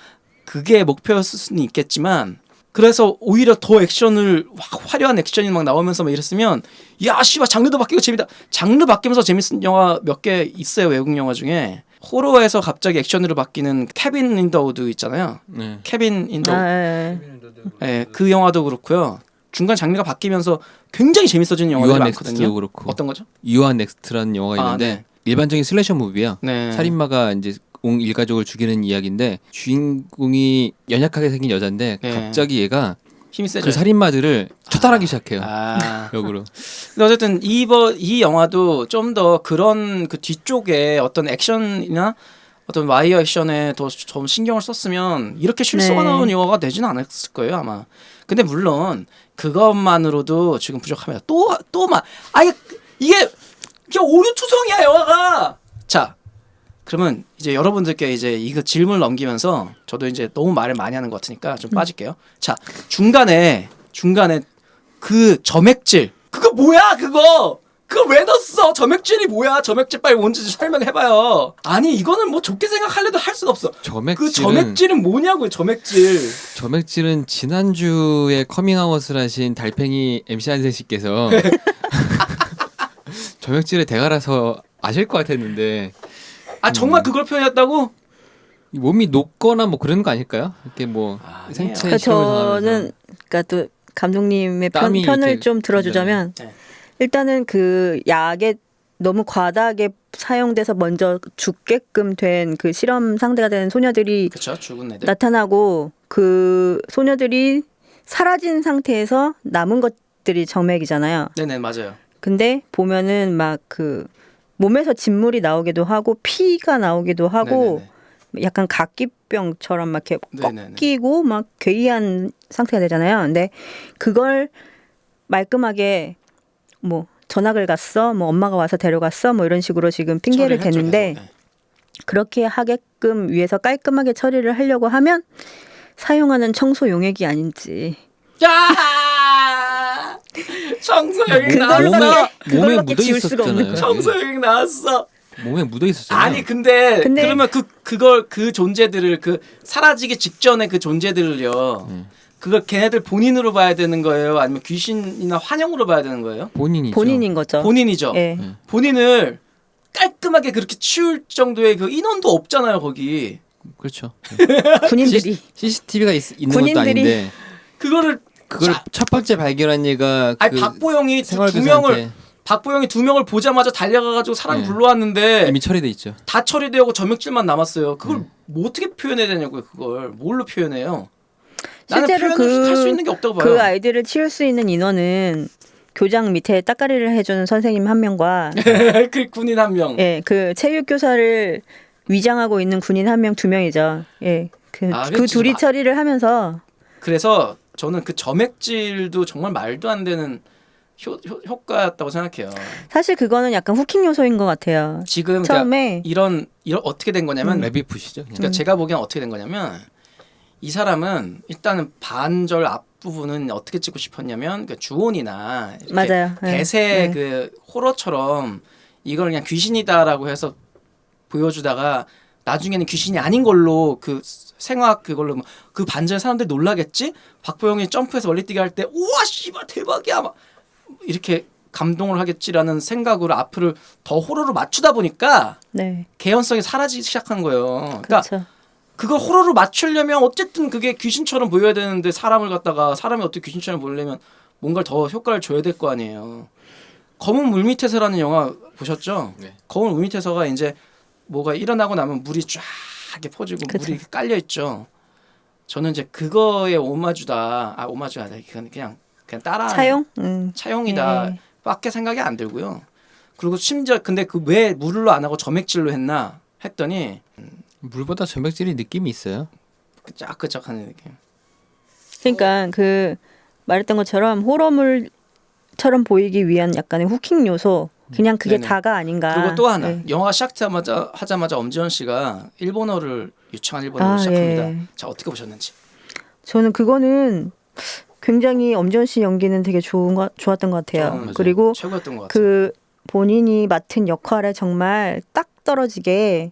그게 목표였을 수는 있겠지만, 그래서 오히려 더 액션을 화려한 액션이 막 나오면서 막 이랬으면 야 씨발 장르도 바뀌고 재밌다. 장르 바뀌면서 재밌는 영화 몇 개 있어요. 외국 영화 중에 호러에서 갑자기 액션으로 바뀌는 케빈 인 더 우드 있잖아요. 네. 케빈 인 더 네. 네, 그 영화도 그렇고요. 중간 장르가 바뀌면서 굉장히 재밌어지는 영화들이 유한 많거든요. 넥스트도 그렇고. 어떤 거죠? 유한 넥스트라는 영화가 있는데 네. 일반적인 슬래셔 무비야. 네. 살인마가 이제 온 일가족을 죽이는 이야기인데 주인공이 연약하게 생긴 여잔데 네. 갑자기 얘가 힘이 세죠. 그 살인마들을 처단하기 시작해요. 역으로. 근데 어쨌든 이 영화도 좀 더 그런 그 뒤쪽에 어떤 액션이나 어떤 와이어 액션에 더 좀 신경을 썼으면 이렇게 실수가 네. 나오는 영화가 되지는 않았을 거예요 아마. 근데 물론 그것만으로도 지금 부족합니다. 이게 오류투성이야 영화가. 자, 그러면 이제 여러분들께 이제 이거 질문을 넘기면서 저도 이제 너무 말을 많이 하는 것 같으니까 좀 빠질게요. 자, 중간에 그 점액질 그거 뭐야 그거 왜 넣었어? 점액질이 뭐야? 점액질 빨리 뭔지 설명해봐요. 아니 이거는 뭐 좋게 생각하려도 할 수가 없어. 그 점액질은 뭐냐고요? 점액질은 지난주에 커밍아웃을 하신 달팽이 MC 한세 씨께서 점액질의 대가라서 아실 것 같았는데. 정말 그걸 표현했다고? 몸이 녹거나 뭐 그런 거 아닐까요? 이렇게 뭐 생체 그러니까 실험을 당하면서. 저는 그러니까 또 감독님의 땀이 편을 이렇게 좀 들어주자면 네. 일단은 그 약에 너무 과다하게 사용돼서 먼저 죽게끔 된 그 실험 상대가 된 소녀들이 그렇죠. 죽은 애들. 나타나고 그 소녀들이 사라진 상태에서 남은 것들이 점액이잖아요. 네네 맞아요. 근데 보면은 막 그 몸에서 진물이 나오기도 하고 피가 나오기도 하고 약간 각기병처럼 막 이렇게 네네네. 꺾이고 막 괴이한 상태가 되잖아요. 근데 그걸 말끔하게 뭐 전학을 갔어, 뭐 엄마가 와서 데려갔어, 뭐 이런 식으로 지금 핑계를 처리를 했죠, 대는데 계속. 네. 그렇게 하게끔 위해서 깔끔하게 처리를 하려고 하면 사용하는 청소 용액이 아닌지. 야! 청소용이 나왔어. 몸에 그걸로밖에 묻어 지울 수가 없는 있었잖아요. 거야. 청소용이 나왔어. 몸에 묻어 있었잖아요. 아니 근데 근데- 그러면 그 존재들을 그 사라지기 직전에 그 존재들을요. 그걸 걔네들 본인으로 봐야 되는 거예요? 아니면 귀신이나 환영으로 봐야 되는 거예요? 본인이죠. 본인인 거죠. 본인이죠. 예. 본인을 깔끔하게 그렇게 치울 정도의 그 인원도 없잖아요, 거기. 그렇죠. 군인들이 CCTV가 있는 것도 군인들이- 아닌데 그거를 그걸 자- 첫 번째 발견한 얘가 아니 그 박보영이 생활교사한테 박보영이 두 명을 보자마자 달려가가지고 사람 네. 불러왔는데 이미 처리돼 있죠. 다 처리되고 점액질만 남았어요. 그걸 뭐 어떻게 표현해야 되냐고요. 그걸 뭘로 표현해요? 나는 실제로 표현을 할 수 있는 게 없다고 봐요. 그 아이들을 치울 수 있는 인원은 교장 밑에 따까리를 해주는 선생님 한 명과 그 군인 한 명. 예, 그 체육 교사를 위장하고 있는 군인 한 명, 두 명이죠. 예, 그 아, 그 둘이 마- 처리를 하면서 그래서 저는 그 점액질도 정말 말도 안 되는 효과였다고 생각해요. 사실 그거는 약간 후킹 요소인 것 같아요. 지금 처음에 이런 어떻게 된 거냐면 레비푸시죠. 그냥. 그러니까 제가 보기엔 어떻게 된 거냐면 이 사람은 일단은 반절 앞부분은 어떻게 찍고 싶었냐면 그 주온이나 이렇게 맞아요. 네. 대세 네. 그 호러처럼 이걸 그냥 귀신이다라고 해서 보여주다가 나중에는 귀신이 아닌 걸로 그 생화학 그걸로 그 반절 사람들 놀라겠지? 박보영이 점프해서 멀리뛰기 할 때 우와 씨발 대박이야 막 이렇게 감동을 하겠지라는 생각으로 앞을 더 호러로 맞추다 보니까 네, 개연성이 사라지기 시작한 거예요. 그러니까 그렇죠. 그걸 호러로 맞추려면 어쨌든 그게 귀신처럼 보여야 되는데 사람이 어떻게 귀신처럼 보이려면 뭔가를 더 효과를 줘야 될 거 아니에요. 검은 물밑에서라는 영화 보셨죠? 네. 검은 물밑에서가 이제 뭐가 일어나고 나면 물이 쫙 이렇게 퍼지고 그쵸. 물이 깔려 있죠. 저는 이제 그거의 오마주다. 오마주 아니라 그냥 따라 차용이다. 네. 밖에 생각이 안 들고요. 그리고 심지어 근데 그 왜 물로 안 하고 점액질로 했나 했더니 물보다 점액질이 느낌이 있어요. 끄적끄적하는 느낌. 그러니까 그 말했던 것처럼 호러물처럼 보이기 위한 약간의 후킹 요소. 그냥 그게 네네. 다가 아닌가. 그리고 또 하나 네. 영화 시작하자마자 엄지원 씨가 일본어를 유창한 일본어를 시작합니다. 예. 자 어떻게 보셨는지. 저는 그거는 굉장히 엄지원 씨 연기는 되게 좋았던 것 같아요. 저는 그리고 최고였던 것 같아요. 그 본인이 맡은 역할에 정말 딱 떨어지게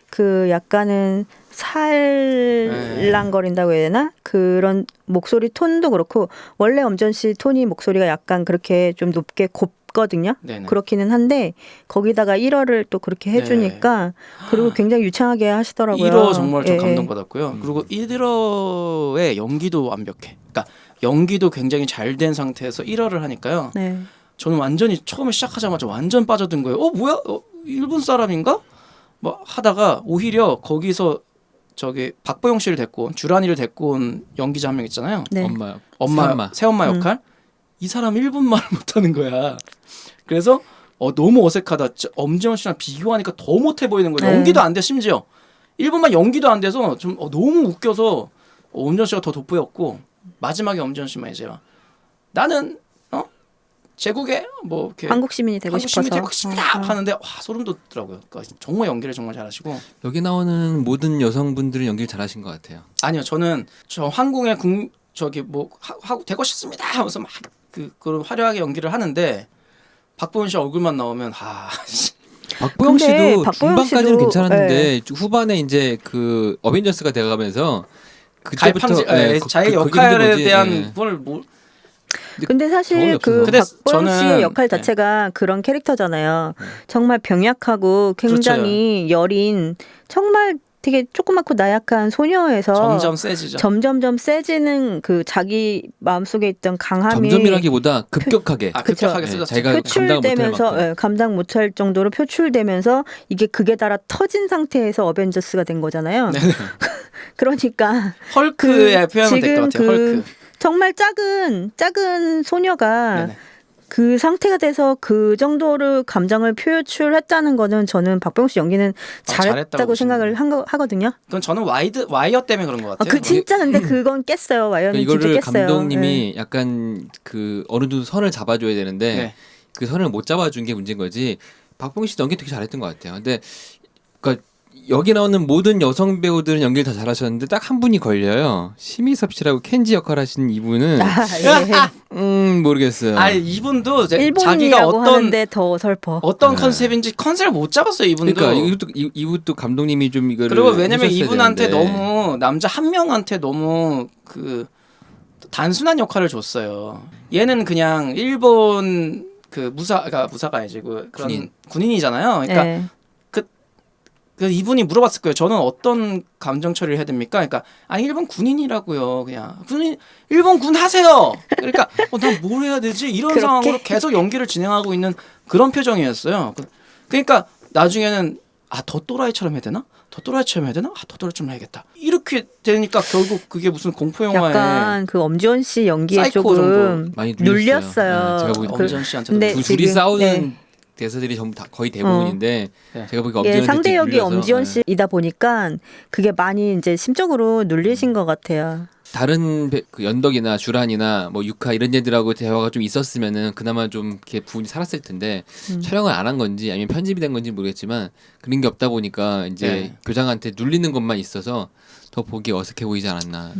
그 약간은 살랑거린다고 해야 되나? 그런 목소리 톤도 그렇고 원래 엄지원 씨 톤이 목소리가 약간 그렇게 좀 높게 곱거든요. 네네. 그렇기는 한데 거기다가 1어를 또 그렇게 해주니까 그리고 굉장히 유창하게 하시더라고요. 1호 정말 좀 예, 감동받았고요. 그리고 1호의 연기도 완벽해. 그러니까 연기도 굉장히 잘 된 상태에서 1호를 하니까요. 네. 저는 완전히 처음에 시작하자마자 완전 빠져든 거예요. 뭐야? 일본 사람인가? 뭐 하다가 오히려 거기서 저기 박보영 씨를 데리고 온 주란이를 데리고 온 연기자 한 명 있잖아요. 네. 새엄마 역할. 이 사람 일본말을 못하는 거야. 그래서 너무 어색하다. 엄지원 씨랑 비교하니까 더 못해 보이는 거예요. 네. 연기도 안 돼 심지어. 일본말 연기도 안 돼서 좀 너무 웃겨서 엄지원 씨가 더 돋보였고 마지막에 엄지원 씨만 이제 나는 제국의 뭐 이렇게 한국 시민이 되고 한국 시민이 싶어서 되고 싶다 하는데 와 소름 돋더라고요. 그러니까 정말 연기를 정말 잘하시고. 여기 나오는 모든 여성분들은 연기를 잘하신 것 같아요. 아니요, 저는 저 황궁의 저기 뭐 하고 되고 싶습니다 하면서 막 그런 화려하게 연기를 하는데 박보영 씨 얼굴만 나오면 박보영 근데 씨도 박보영 중반까지는 씨도, 괜찮았는데 후반에 이제 그 어벤져스가 돼가면서 그때부터 자기 그게 역할에 힘든 거지. 대한 예. 걸 뭐 근데 사실 경험이 그 없어서. 근데 박보영 씨의 저는- 역할 자체가 그런 캐릭터잖아요. 정말 병약하고 그렇죠. 굉장히 여린 정말 되게 조그맣고 나약한 소녀에서 점점 세지죠. 점점점 세지는 그 자기 마음속에 있던 강함이 점점이라기보다 급격하게 그쵸. 급격하게 예, 세졌죠. 자기가 감당을 못할 표출되면서 만큼. 예, 감당 못할 정도로 표출되면서 이게 극에 따라 터진 상태에서 어벤져스가 된 거잖아요. 그러니까 헐크의 표현은 될 것 같아요. 지금 헐크. 정말 작은 소녀가 네네. 그 상태가 돼서 그 정도로 감정을 표출했다는 거는 저는 박병호 씨 연기는 잘했다고 잘했다고 생각을 하거든요. 그건 저는 와이어 때문에 그런 것 같아요. 그 진짜 근데 그건 깼어요. 와이어는 진짜 이거를 깼어요. 감독님이 약간 그 어느 정도 선을 잡아줘야 되는데 네. 그 선을 못 잡아준 게 문제인 거지. 박봉희 씨 연기 되게 잘했던 것 같아요. 근데 그러니까 여기 나오는 모든 여성 배우들은 연기를 다 잘하셨는데 딱 한 분이 걸려요. 심희섭 씨라고 켄지 역할 하신 이분은 모르겠어요. 아 이분도 이제 자기가 일본이라고 어떤 하는데 더 설퍼. 어떤 컨셉인지 컨셉을 못 잡았어요 이분도. 그러니까 이것도 감독님이 좀 이거를 그리고 왜냐면 해줬어야 이분한테 되는데. 너무 남자 한 명한테 너무 그 단순한 역할을 줬어요. 얘는 그냥 일본 그 무사가 아니지 그 그런 군인이잖아요. 그러니까 네. 그 이분이 물어봤을 거예요. 저는 어떤 감정 처리를 해야 됩니까? 그러니까 아니 일본 군인이라고요. 그냥 일본 군 하세요. 그러니까 난 뭘 해야 되지? 이런 그렇게? 상황으로 계속 연기를 진행하고 있는 그런 표정이었어요. 그러니까 나중에는 더 또라이처럼 해야 되나? 더 또라이처럼 해야 되나? 더 또라이처럼 해야겠다. 이렇게 되니까 결국 그게 무슨 공포 영화에 약간 그 엄지원 씨 연기에 사이코 조금 정도 많이 눌렸어요. 네, 제가 보기 엄지원 씨한테도 근데 둘이 지금, 싸우는 네. 대사들이 전부 다 거의 대부분인데 네. 제가 보기 예, 엄지원한테 상대 역이 눌려서, 엄지원 네. 씨이다 보니까 그게 많이 이제 심적으로 눌리신 것 같아요. 다른 그 연덕이나 주란이나 뭐 유카 이런 애들하고 대화가 좀 있었으면은 그나마 좀 이렇게 부분이 살았을 텐데 촬영을 안 한 건지 아니면 편집이 된 건지 모르겠지만 그런 게 없다 보니까 이제 네. 교장한테 눌리는 것만 있어서 더 보기 어색해 보이지 않았나.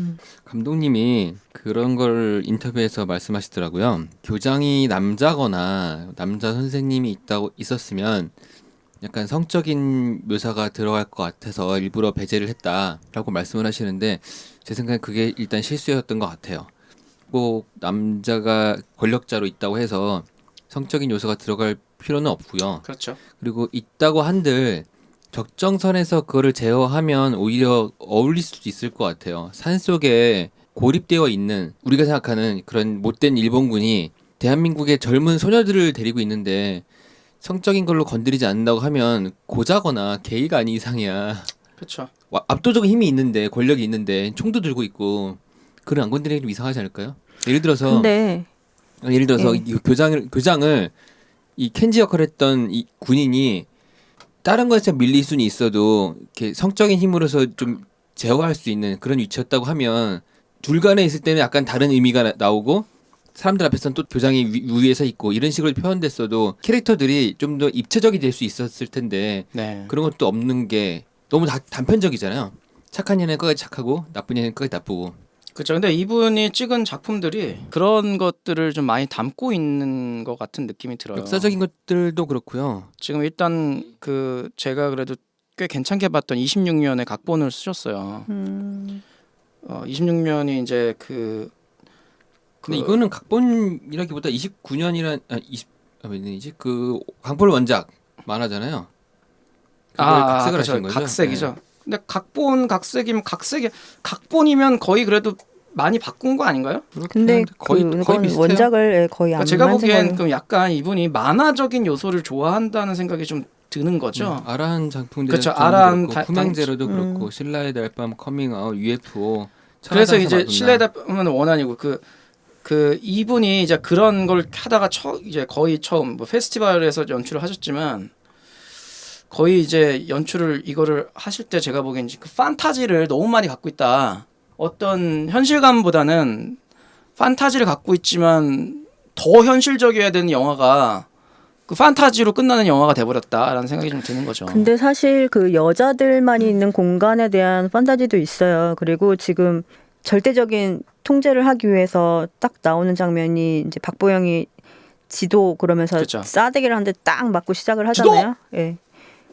감독님이 그런 걸 인터뷰에서 말씀하시더라고요. 교장이 남자거나 남자 선생님이 있었으면 약간 성적인 묘사가 들어갈 것 같아서 일부러 배제를 했다라고 말씀을 하시는데 제 생각엔 그게 일단 실수였던 것 같아요. 꼭 남자가 권력자로 있다고 해서 성적인 요소가 들어갈 필요는 없고요. 그렇죠. 그리고 있다고 한들 적정선에서 그거를 제어하면 오히려 어울릴 수도 있을 것 같아요. 산속에 고립되어 있는 우리가 생각하는 그런 못된 일본군이 대한민국의 젊은 소녀들을 데리고 있는데 성적인 걸로 건드리지 않는다고 하면 고자거나 게이가 아닌 이상이야. 그렇죠. 압도적인 힘이 있는데 권력이 있는데 총도 들고 있고 그걸 안 건드리는 게 좀 이상하지 않을까요? 예를 들어서 근데 이 교장을 이 켄지 역할을 했던 이 군인이 다른 것에 밀릴 수는 있어도 이렇게 성적인 힘으로서 좀 제어할 수 있는 그런 위치였다고 하면 둘 간에 있을 때는 약간 다른 의미가 나오고 사람들 앞에서는 또 교장이 위에서 있고 이런 식으로 표현됐어도 캐릭터들이 좀 더 입체적이 될 수 있었을 텐데 네. 그런 것도 없는 게 너무 단편적이잖아요. 착한 년은 끝까지 착하고 나쁜 년은 끝까지 나쁘고. 그렇죠. 근데 이분이 찍은 작품들이 그런 것들을 좀 많이 담고 있는 것 같은 느낌이 들어요. 역사적인 것들도 그렇고요. 지금 일단 그 제가 그래도 꽤 괜찮게 봤던 26년의 각본을 쓰셨어요. 26년이 이제 근데 이거는 각본이라기보다 29년이란 몇년이지? 그 강폴 원작 만화잖아요. 그걸 각색을 하신 거죠? 각색이죠. 네. 근데 각본이면 거의 그래도 많이 바꾼 거 아닌가요? 근데 거의 그건 비슷해요. 원작을 거의 안 제가 만든 보기엔 걸로. 그럼 약간 이분이 만화적인 요소를 좋아한다는 생각이 좀 드는 거죠. 아라한 작품들 그렇죠. 아라한 후명제로도 그렇고 신라의 달밤 커밍아웃 UFO 그래서 이제 마돈나. 신뢰의 달밤은 원한이고 그 이분이 이제 그런 걸 하다가 이제 거의 처음 뭐 페스티벌에서 연출을 하셨지만 거의 이제 이거를 하실 때 제가 보기엔 그 판타지를 너무 많이 갖고 있다. 어떤 현실감보다는 판타지를 갖고 있지만 더 현실적이어야 되는 영화가 그 판타지로 끝나는 영화가 돼버렸다라는 생각이 좀 드는 거죠. 근데 사실 그 여자들만이 있는 공간에 대한 판타지도 있어요. 그리고 지금 절대적인 통제를 하기 위해서 딱 나오는 장면이 이제 박보영이 지도 그러면서 그렇죠. 싸대기를 한 대 딱 맞고 시작을 하잖아요. 예.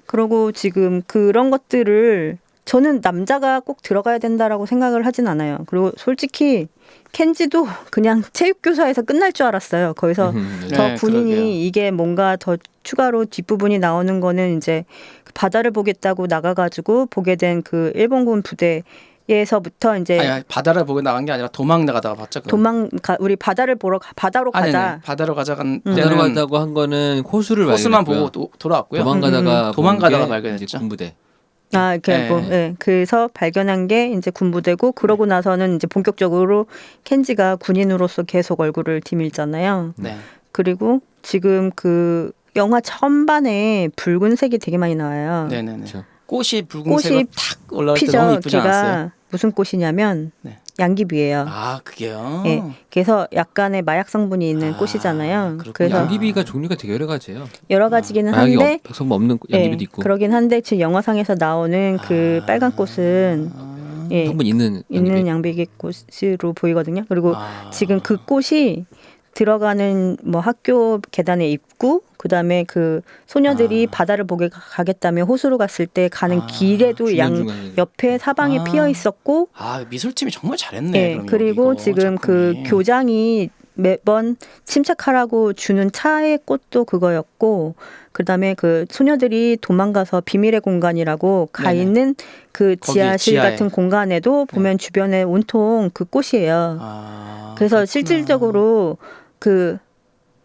그러고 지금 그런 것들을 저는 남자가 꼭 들어가야 된다라고 생각을 하진 않아요. 그리고 솔직히 켄지도 그냥 체육교사에서 끝날 줄 알았어요. 거기서 저 네, 군인이 그러게요. 이게 뭔가 더 추가로 뒷부분이 나오는 거는 이제 바다를 보겠다고 나가가지고 보게 된 그 일본군 부대에서부터 이제 아니, 바다를 보고 나간 게 아니라 도망 나가다가 봤죠. 우리 바다를 바다로 가자. 바다로 가자간 내려간다고 한 거는 호수를 호수만 발견했고요. 보고 돌아왔고요. 도망가다가 도망가다가 본 게 발견했죠. 이제 군부대. 아, 그래서 발견한 게 이제 군부대고 그러고 나서는 이제 본격적으로 켄지가 군인으로서 계속 얼굴을 디밀잖아요. 네. 그리고 지금 그 영화 전반에 붉은색이 되게 많이 나와요. 네네네. 그렇죠. 꽃이 붉은색으로 꽃이 탁 올라올 때 피죠. 너무 이쁘지 않았어요? 걔가 무슨 꽃이냐면 네. 양귀비예요. 아 그게요. 예, 그래서 약간의 마약 성분이 있는 아, 꽃이잖아요. 그렇구나. 그래서 양귀비가 종류가 되게 여러 가지예요. 여러 가지기는 마약이 한데 성분 없는 양귀비도 있고 그러긴 한데 지금 영화상에서 나오는 그 빨간 꽃은 예, 성분 있는 있는 양귀비. 양배기 꽃으로 보이거든요. 그리고 지금 그 꽃이 들어가는 뭐 학교 계단의 입구, 그다음에 그 소녀들이 바다를 보게 가겠다며 호수로 갔을 때 가는 길에도 양 중간중간에. 옆에 사방에 아. 피어 있었고, 아 미술팀이 정말 잘했네. 예, 그럼 그리고 이거 지금 그 작품이. 교장이 매번 침착하라고 주는 차의 꽃도 그거였고, 그다음에 그 소녀들이 도망가서 비밀의 공간이라고 가 네네. 있는 그 거기 지하실 지하에. 같은 공간에도 보면 주변에 온통 그 꽃이에요. 아, 그래서 그렇구나. 실질적으로 그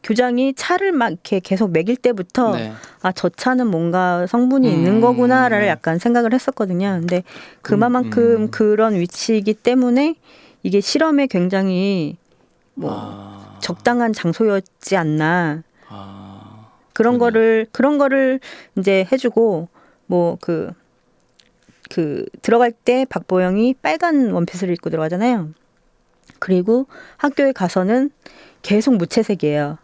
교장이 차를 막 이렇게 계속 먹일 때부터 네. 아, 저 차는 뭔가 성분이 있는 거구나를 네. 약간 생각을 했었거든요. 근데 그만큼 그런 위치이기 때문에 이게 실험에 굉장히 뭐 아, 적당한 장소였지 않나. 아, 그런 그러네요. 거를 이제 해주고 뭐 그 들어갈 때 박보영이 빨간 원피스를 입고 들어가잖아요. 그리고 학교에 가서는 계속 무채색이에요.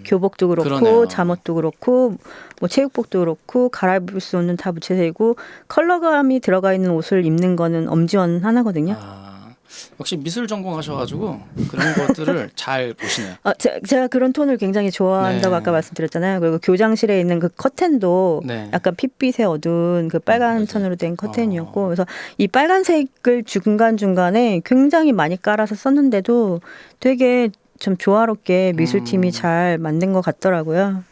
교복도 그렇고 그러네요. 잠옷도 그렇고 뭐 체육복도 그렇고 갈아입을 수 없는 다 무채색이고 컬러감이 들어가 있는 옷을 입는 거는 엄지원 하나거든요. 아, 역시 미술 전공하셔가지고 그런 것들을 잘 보시네요. 제가 그런 톤을 굉장히 좋아한다고 네. 아까 말씀드렸잖아요. 그리고 교장실에 있는 그 커튼도 네. 약간 핏빛의 어두운 그 빨간 맞아요. 천으로 된 커튼이었고, 그래서 이 빨간색을 중간중간에 굉장히 많이 깔아서 썼는데도 되게 좀 조화롭게 미술팀이 잘 만든 것 같더라고요.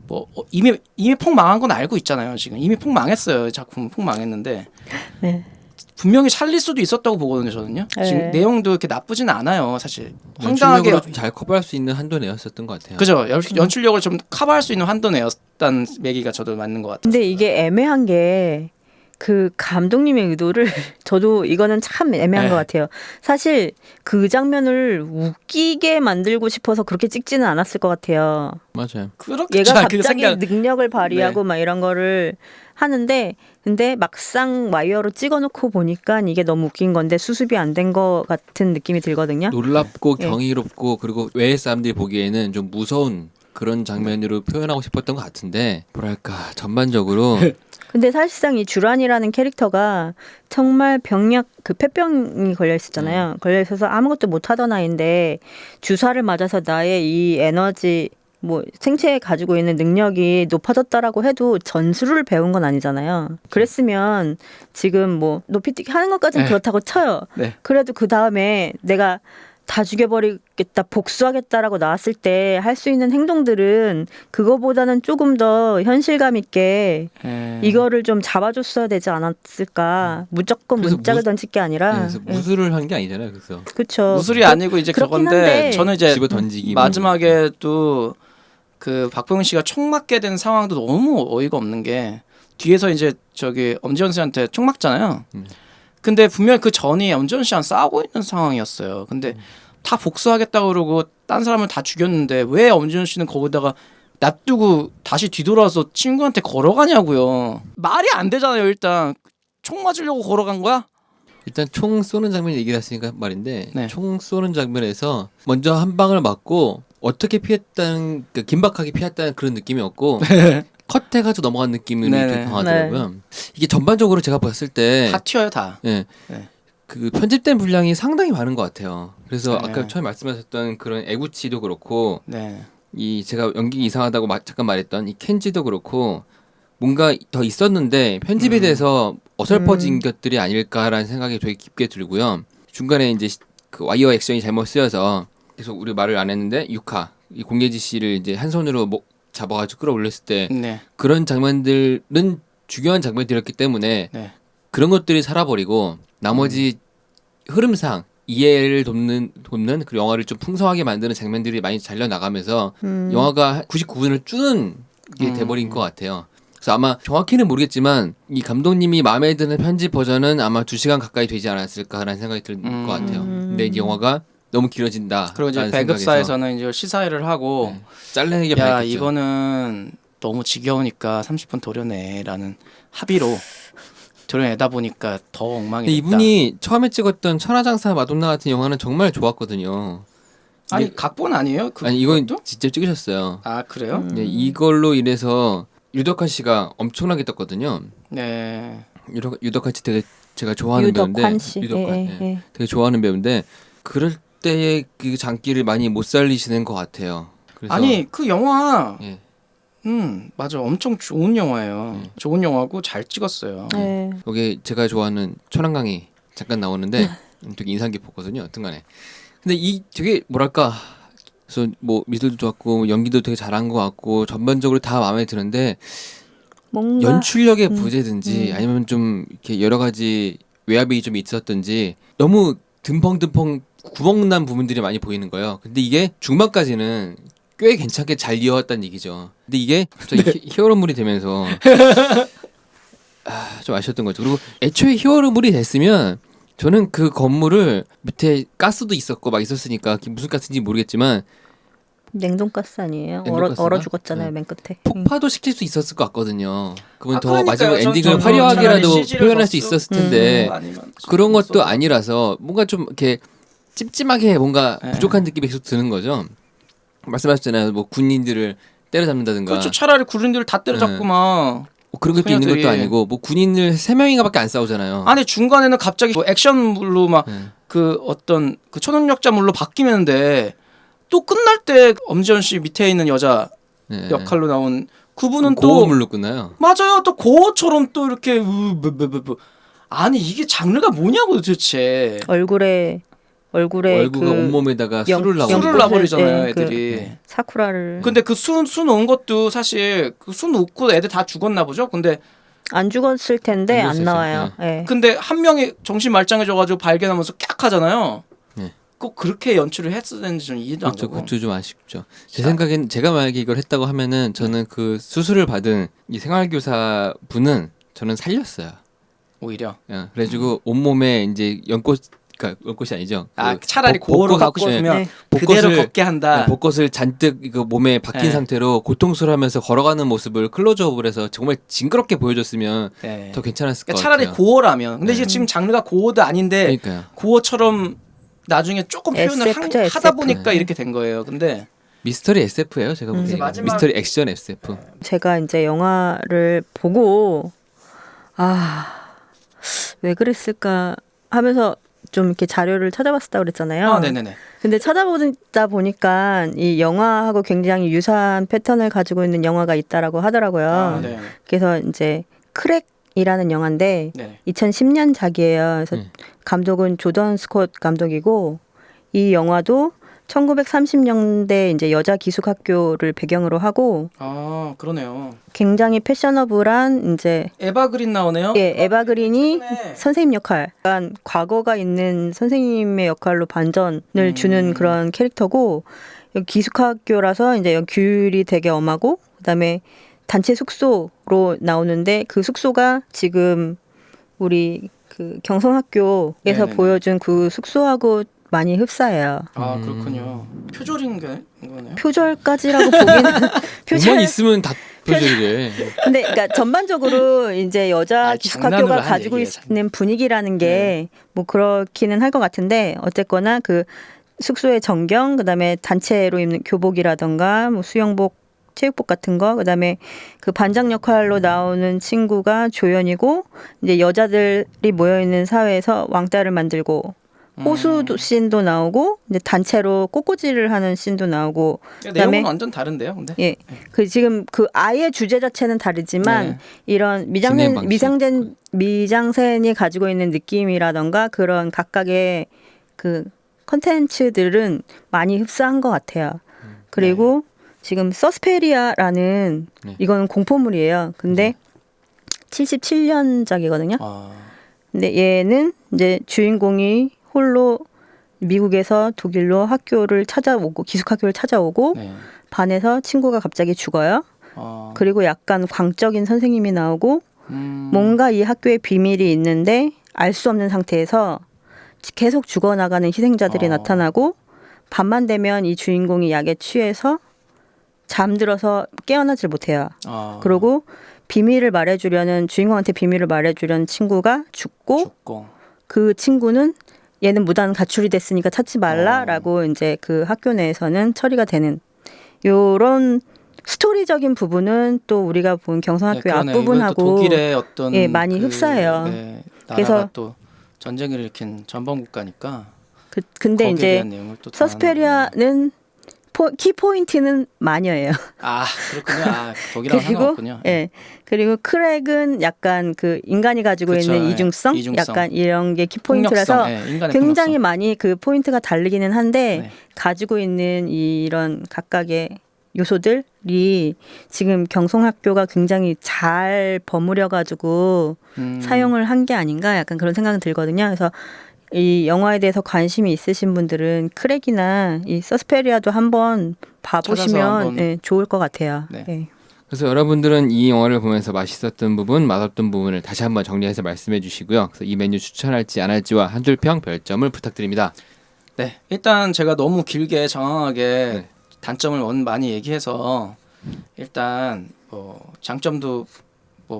뭐 이미 폭망한 건 알고 있잖아요. 지금 이미 폭망했어요. 작품 폭망했는데 네. 분명히 살릴 수도 있었다고 보거든요. 저는요. 지금 네. 내용도 이렇게 나쁘진 않아요. 사실 황당하게 연출력으로 좀 잘 커버할 수 있는 한도 내였었던 것 같아요. 그죠. 연출력을 좀 커버할 수 있는 한도 내었다는 얘기가 저도 맞는 것 같아요. 근데 이게 애매한 게 그 감독님의 의도를 저도 이거는 참 애매한 네. 것 같아요. 사실 그 장면을 웃기게 만들고 싶어서 그렇게 찍지는 않았을 것 같아요. 맞아요. 그렇겠죠. 얘가 그 갑자기 생각- 능력을 발휘하고 네. 막 이런 거를 하는데, 근데 막상 와이어로 찍어놓고 보니까 이게 너무 웃긴 건데 수습이 안 된 것 같은 느낌이 들거든요. 놀랍고 예. 경이롭고 그리고 외의 사람들이 보기에는 좀 무서운 그런 장면으로 표현하고 싶었던 것 같은데 뭐랄까 전반적으로 근데 사실상 이 주란이라는 캐릭터가 정말 그 폐병이 걸려 있었잖아요. 걸려 있어서 아무것도 못 하던 아이인데 주사를 맞아서 나의 이 에너지 뭐 생체에 가지고 있는 능력이 높아졌다라고 해도 전술을 배운 건 아니잖아요. 그랬으면 지금 뭐 높이뛰기 하는 것까지는 네. 그렇다고 쳐요. 네. 그래도 그 다음에 내가 다 죽여버리겠다, 복수하겠다라고 나왔을 때 할 수 있는 행동들은 그거보다는 조금 더 현실감 있게 예. 이거를 좀 잡아줬어야 되지 않았을까. 무조건 그래서 문짝을 던질 게 아니라. 그래서 무술을 한 게 아니잖아요. 그래서 그렇죠. 무술이 아니고 이제 그렇긴 그건데 한데 저는 이제 집어 던지기 뭐 마지막에 또 그 박보영 씨가 총 맞게 된 상황도 너무 어이가 없는 게 뒤에서 이제 저기 엄지원 씨한테 총 맞잖아요. 근데 분명히 그 전이 엄지원 씨랑 싸우고 있는 상황이었어요. 근데 다 복수하겠다고 그러고 딴 사람을 다 죽였는데 왜 엄지원 씨는 거기다가 놔두고 다시 뒤돌아서 친구한테 걸어가냐고요. 말이 안 되잖아요. 일단 총 맞으려고 걸어간 거야? 일단 총 쏘는 장면 얘기를 했으니까 말인데 네. 총 쏘는 장면에서 먼저 한 방을 맞고 어떻게 피했다는 그 긴박하게 피했다는 그런 느낌이었고 컷해가지고 넘어간 느낌이 네네. 되게 강하더라고요. 이게 전반적으로 제가 봤을 때 다 튀어요 다. 예. 네. 그 편집된 분량이 상당히 많은 것 같아요. 그래서 네. 아까 처음에 말씀하셨던 그런 애구치도 그렇고 네. 이 제가 연기 이상하다고 잠깐 말했던 이 켄지도 그렇고 뭔가 더 있었는데 편집에 대해서 어설퍼진 것들이 아닐까라는 생각이 되게 깊게 들고요. 중간에 이제 그 와이어 액션이 잘못 쓰여서 계속 우리 말을 안 했는데 유카 이 공예지 씨를 이제 한 손으로 잡아가지고 끌어올렸을 때 네. 그런 장면들은 중요한 장면들이었기 때문에 네. 그런 것들이 살아버리고 나머지 흐름상 이해를 돕는 그 영화를 좀 풍성하게 만드는 장면들이 많이 잘려 나가면서 영화가 99분을 주는 게 돼버린 것 같아요. 그래서 아마 정확히는 모르겠지만 이 감독님이 마음에 드는 편집 버전은 아마 2시간 가까이 되지 않았을까라는 생각이 들 것 같아요. 근데 이 영화가 너무 길어진다. 그리고 이제 배급사에서는 이제 시사회를 하고 네, 잘라내게 야 밝혔죠. 이거는 너무 지겨우니까 30분 도려내라는 합의로 도려내다 보니까 더 엉망이 근데 됐다. 이분이 처음에 찍었던 천하장사 마돈나 같은 영화는 정말 좋았거든요. 아니 이게- 각본 아니에요? 그 아니 이건 그것도? 직접 찍으셨어요. 아 그래요? 네, 이걸로 인해서 유덕화 씨가 엄청나게 떴거든요. 네. 유덕화 씨 되게 제가 좋아하는 배우인데 유덕환 씨. 유덕환, 예, 예. 예. 되게 좋아하는 배우인데 그럴 때의 그 장기를 많이 못 살리시는 것 같아요. 그래서 아니 그 영화 예. 맞아 엄청 좋은 영화예요. 좋은 영화고 잘 찍었어요. 네. 여기 제가 좋아하는 천안강이 잠깐 나오는데 되게 인상 깊었거든요. 등간에. 근데 이 되게 뭐랄까 그래서 뭐 미술도 좋았고 연기도 되게 잘한 것 같고 전반적으로 다 마음에 드는데 뭔가 연출력의 부재든지 아니면 좀 이렇게 여러 가지 외압이 좀 있었든지 너무 듬펑듬펑 구멍난 부분들이 많이 보이는 거예요. 근데 이게 중반까지는 꽤 괜찮게 잘 이어왔다는 얘기죠. 근데 이게 갑자기 히어로물이 되면서 좀 아쉬웠던 거죠. 그리고 애초에 히어로물이 됐으면 저는 그 건물을 밑에 가스도 있었고 막 있었으니까 무슨 가스인지 모르겠지만 냉동가스 아니에요? 냉동가스인가? 얼어 죽었잖아요, 네. 맨 끝에. 폭파도 시킬 수 있었을 것 같거든요. 그건 아, 더 그러니까요. 마지막 전 엔딩을 차라리 화려하게라도 CG 를 표현할 더 수 있었을 텐데 아니면 그런 것도 쏘- 아니라서 뭔가 좀 이렇게 찜찜하게 뭔가 네. 부족한 느낌이 계속 드는 거죠. 말씀하셨잖아요. 뭐 군인들을 때려잡는다든가 그렇죠. 차라리 구른들 다 때려잡고 네. 막 뭐 그런 것도 있는 소녀들이- 것도 아니고 뭐 군인을 3명인가밖에 안 싸우잖아요. 아니 중간에는 갑자기 뭐 액션물로 막 네. 그 어떤 그 초능력자물로 바뀌는데 또 끝날 때 엄지원 씨 밑에 있는 여자 네. 역할로 나온 그분은 또 고어물로 끝나요. 맞아요. 또 고어처럼 또 이렇게 아니 이게 장르가 뭐냐고 도대체. 얼굴에 얼굴과 그 온몸에다가 영- 술을 나오고 술을 연꽃을- 놔버리잖아요, 예, 그- 애들이. 사쿠라를 근데 그 수 놓은 것도 사실 그 수 놓고 애들 다 죽었나 보죠. 근데 안 죽었을 텐데 안 안 죽었을 나와요. 예. 근데 한 명이 정신 말짱해져가지고 발견하면서 깍 하잖아요. 네. 꼭 그렇게 연출을 했어야 되는지 저는 이해도 안 그렇죠. 가고. 그것도 좀 아쉽죠. 제 생각엔 제가 만약에 이걸 했다고 하면은 저는 그 수술을 받은 이 생활교사 분은 저는 살렸어요. 오히려. 예, 그래가지고 온몸에 이제 연꽃, 그러니까 연꽃이 아니죠. 아 그 차라리 복- 고어로 복꽃- 갖고 예, 싶으면 네. 그대로 복꽃을- 걷게 한다. 복꽃을 잔뜩 그 몸에 박힌 네. 상태로 고통스러워하면서 걸어가는 모습을 클로즈업을 해서 정말 징그럽게 보여줬으면 네. 더 괜찮았을 것 그러니까 차라리 같아요. 고어라면. 근데 네. 이제 지금 장르가 고어도 아닌데 그러니까요. 고어처럼 나중에 조금 표현을 SF죠, 하다 SF. 보니까 네. 이렇게 된 거예요. 근데 미스터리 SF예요, 제가 보기에는. 이제 마지막- 미스터리 액션 SF. 제가 이제 영화를 보고 왜 그랬을까 하면서 좀 이렇게 자료를 찾아봤었다고 그랬잖아요. 네네네. 근데 찾아보다 보니까 이 영화하고 굉장히 유사한 패턴을 가지고 있는 영화가 있다라고 하더라고요. 네. 그래서 이제 크랙이라는 영화인데 네. 2010년작이에요. 그래서 감독은 조던 스콧 감독이고 이 영화도 1930년대 이제 여자 기숙학교를 배경으로 하고 아 그러네요. 굉장히 패셔너블한 이제 에바 그린 나오네요. 예, 에바 그린이 네. 선생님 역할, 약간 과거가 있는 선생님의 역할로 반전을 주는 그런 캐릭터고 여기 기숙학교라서 이제 여기 규율이 되게 엄하고 그다음에 단체 숙소로 나오는데 그 숙소가 지금 우리 그 경성학교에서 네네네. 보여준 그 숙소하고 많이 흡사해요. 아 그렇군요. 표절인 거네요. 표절까지라고 보기는 돈만 있으면 다 표절이래. 근데 그러니까 전반적으로 이제 여자 아, 기숙학교가 장난으로 한 가지고 얘기예요, 있는 분위기라는 게 뭐 그렇기는 할 것 같은데 어쨌거나 그 숙소의 전경 그다음에 단체로 입는 교복이라던가 뭐 수영복 체육복 같은 거 그다음에 그 반장 역할로 나오는 친구가 조연이고 이제 여자들이 모여 있는 사회에서 왕따를 만들고 호수 씬도 나오고 이제 단체로 꽃꽂이를 하는 씬도 나오고 내용은 완전 다른데요, 근데. 예, 그 지금 그 아예 주제 자체는 다르지만 네. 진행 이런 방식. 미장센이 가지고 있는 느낌이라던가 그런 각각의 그 컨텐츠들은 많이 흡사한 것 같아요. 그리고 지금 서스페리아라는 네. 이거는 공포물이에요. 근데 77년작이거든요. 아, 근데 얘는 이제 주인공이 홀로 미국에서 독일로 학교를 찾아오고 기숙학교를 찾아오고 네. 반에서 친구가 갑자기 죽어요. 그리고 약간 광적인 선생님이 나오고 뭔가 이 학교에 비밀이 있는데 알 수 없는 상태에서 계속 죽어나가는 희생자들이 나타나고 밤만 되면 이 주인공이 약에 취해서 잠들어서 깨어나질 못해요. 그리고 비밀을 말해주려는 주인공한테 비밀을 말해주려는 친구가 죽고 그 친구는 얘는 무단 가출이 됐으니까 찾지 말라라고 이제 그 학교 내에서는 처리가 되는 요런 스토리적인 부분은 또 우리가 본 경성학교의 앞부분하고 독일의 어떤 많이 흡사해요. 나라가 그래서 또 전쟁을 일으킨 전범 국가니까. 근데 거기에 이제 대한 내용을 또 서스페리아는 키 포인트는 마녀예요. 그렇군요. 독일하고 상관없군요. 그리고 크랙은 약간 그 인간이 가지고 그쵸, 있는 이중성, 약간 이런 게 키 포인트라서 인간의 굉장히 폭력성. 많이 그 포인트가 다르기는 한데 네. 가지고 있는 이런 각각의 요소들이 지금 경성학교가 굉장히 잘 버무려 가지고 사용을 한 게 아닌가 약간 그런 생각은 들거든요. 그래서 이 영화에 대해서 관심이 있으신 분들은 크랙이나 이 서스페리아도 한번 봐보시면 한번. 좋을 것 같아요. 네. 네. 그래서 여러분들은 이 영화를 보면서 맛있었던 부분, 맛없던 부분을 다시 한번 정리해서 말씀해 주시고요. 그래서 이 메뉴 추천할지 안 할지와 한 줄 평 별점을 부탁드립니다. 네, 일단 제가 너무 길게 장황하게 네. 단점을 많이 얘기해서 일단 장점도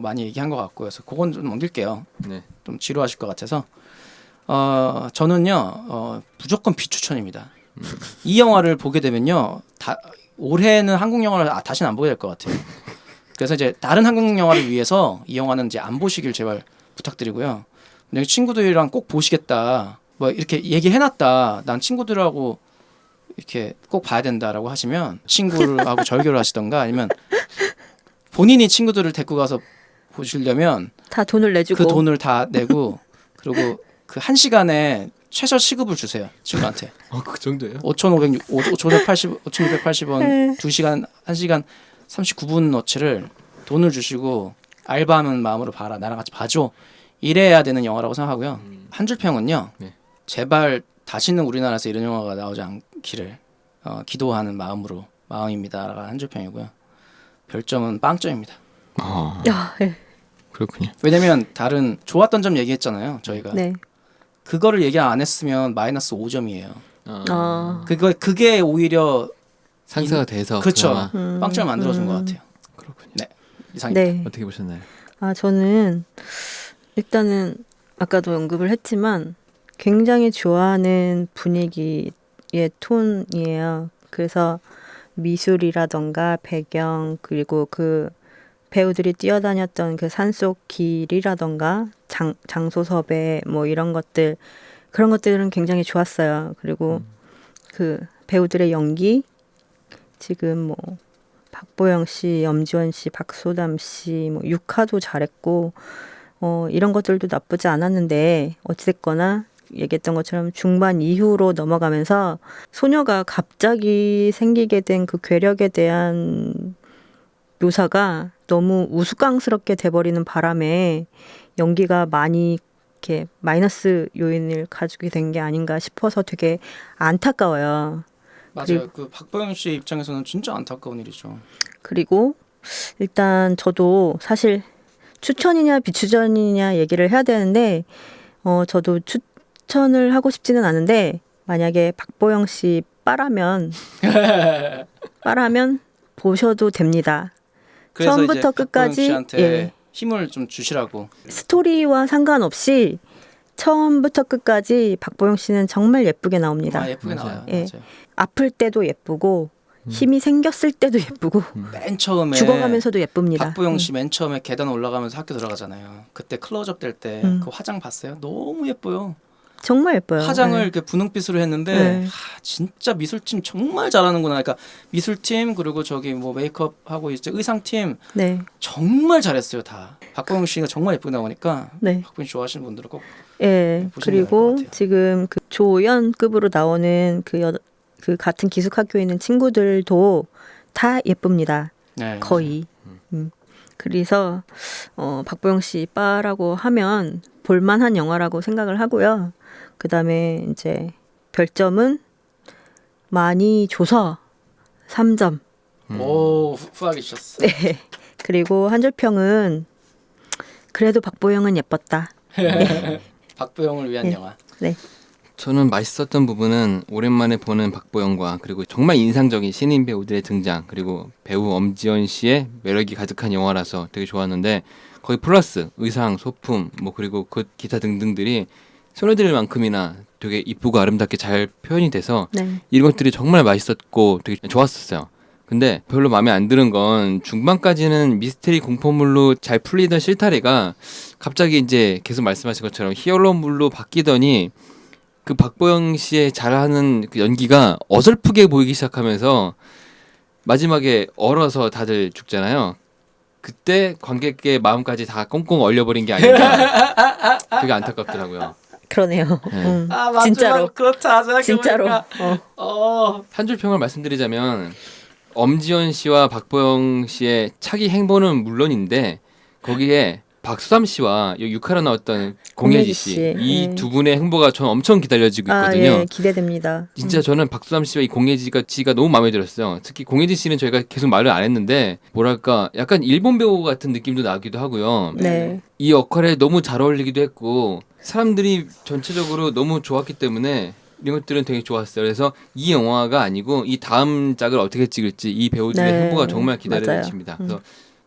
많이 얘기한 것 같고요. 그래서 그건 좀 넘길게요. 네. 좀 지루하실 것 같아서. 저는요 무조건 비추천입니다. 이 영화를 보게 되면요 올해는 한국 영화를 다시는 안 보게 될 것 같아요. 그래서 이제 다른 한국 영화를 위해서 이 영화는 이제 안 보시길 제발 부탁드리고요. 만약에 친구들이랑 꼭 보시겠다 이렇게 얘기해놨다 난 친구들하고 이렇게 꼭 봐야 된다라고 하시면 친구하고 절교를 하시던가 아니면 본인이 친구들을 데리고 가서 보시려면 다 돈을 내주고 그 돈을 다 내고 그리고 그 1시간에 최저 시급을 주세요 친구한테. 그 정도예요? 5,680원 2시간 1시간 39분어치를 돈을 주시고 알바하는 마음으로 봐라 나랑 같이 봐줘 이래야 되는 영화라고 생각하고요. 한 줄 평은요. 네. 제발 다시는 우리나라에서 이런 영화가 나오지 않기를 기도하는 마음입니다가 한 줄 평이고요. 별점은 빵점입니다. 그렇군요. 왜냐면 다른 좋았던 점 얘기했잖아요 저희가. 네. 그거를 얘기 안 했으면 마이너스 5점이에요. 그게 오히려 상사가 돼서 그렇죠. 그나마. 빵점을 만들어준 것 같아요. 그렇군요. 네, 이상입니다. 네. 어떻게 보셨나요? 저는 일단은 아까도 언급을 했지만 굉장히 좋아하는 분위기의 톤이에요. 그래서 미술이라던가 배경 그리고 그 배우들이 뛰어다녔던 그 산속 길이라던가 장소 섭외 이런 것들 그런 것들은 굉장히 좋았어요. 그리고 그 배우들의 연기 지금 박보영 씨, 염지원 씨, 박소담 씨, 유카도 잘했고 이런 것들도 나쁘지 않았는데 어찌됐거나 얘기했던 것처럼 중반 이후로 넘어가면서 소녀가 갑자기 생기게 된 그 괴력에 대한 묘사가 너무 우스꽝스럽게 돼버리는 바람에 연기가 많이 이렇게 마이너스 요인을 가지게 된 게 아닌가 싶어서 되게 안타까워요. 맞아요. 그 박보영 씨 입장에서는 진짜 안타까운 일이죠. 그리고 일단 저도 사실 추천이냐 비추천이냐 얘기를 해야 되는데 저도 추천을 하고 싶지는 않은데 만약에 박보영 씨 빠라면 보셔도 됩니다. 그래서 처음부터 이제 끝까지 박보영 씨한테 힘을 좀 주시라고. 스토리와 상관없이 처음부터 끝까지 박보영 씨는 정말 예쁘게 나옵니다. 예쁘게 맞아요. 나와요. 예. 맞아요. 아플 때도 예쁘고 힘이 생겼을 때도 예쁘고 맨 처음에 죽어가면서도 예쁩니다. 박보영 씨 맨 처음에 계단 올라가면서 학교 들어가잖아요. 그때 클로즈업 될 때 그 화장 봤어요? 너무 예뻐요. 정말 예뻐요. 화장을 네. 이렇게 분홍빛으로 했는데 네. 진짜 미술팀 정말 잘하는구나. 그러니까 미술팀 그리고 저기 메이크업 하고 이제 의상팀 네. 정말 정말 잘했어요 다. 박보영 씨가 정말 예쁘게 나오니까 네. 박보영 씨 좋아하시는 분들은 꼭 예. 보시는 게 나을 것 그리고 같아요. 지금 그 조연급으로 나오는 그 같은 기숙학교에 있는 친구들도 다 예쁩니다. 네, 거의. 그래서 박보영 씨 빠라고 하면 볼만한 영화라고 생각을 하고요. 그다음에 이제 별점은 많이 줘서 3점. 오 후하게 주셨어. 네. 그리고 한 줄 평은 그래도 박보영은 예뻤다. 박보영을 위한 네. 영화. 네. 저는 맛있었던 부분은 오랜만에 보는 박보영과 그리고 정말 인상적인 신인 배우들의 등장 그리고 배우 엄지연 씨의 매력이 가득한 영화라서 되게 좋았는데 거기 플러스 의상, 소품 뭐 그리고 그 기타 등등들이 소녀들 만큼이나 되게 이쁘고 아름답게 잘 표현이 돼서 네. 이런 것들이 정말 맛있었고 되게 좋았었어요. 근데 별로 마음에 안 드는 건 중반까지는 미스테리 공포물로 잘 풀리던 실타래가 갑자기 이제 계속 말씀하신 것처럼 히어로물로 바뀌더니 그 박보영 씨의 잘하는 그 연기가 어설프게 보이기 시작하면서 마지막에 얼어서 다들 죽잖아요. 그때 관객의 마음까지 다 꽁꽁 얼려버린 게 아닌가 되게 안타깝더라고요. 그러네요. 네. 아 맞아. 진짜로. 그렇다 생각해보니까. 진짜로. 한 줄 평을 말씀드리자면 엄지연 씨와 박보영 씨의 차기 행보는 물론인데 거기에 박수삼 씨와 여기 육하로 나왔던 공예지 씨 이 두 분의 행보가 저는 엄청 기다려지고 있거든요. 예, 기대됩니다. 진짜 저는 박수삼 씨와 이 공예지가 너무 마음에 들었어요. 특히 공예지 씨는 저희가 계속 말을 안 했는데 뭐랄까 약간 일본 배우 같은 느낌도 나기도 하고요. 네. 이 역할에 너무 잘 어울리기도 했고 사람들이 전체적으로 너무 좋았기 때문에 이런 것들은 되게 좋았어요. 그래서 이 영화가 아니고 이 다음 짝을 어떻게 찍을지 이 배우들의 네, 행보가 정말 기다려집니다. 그래서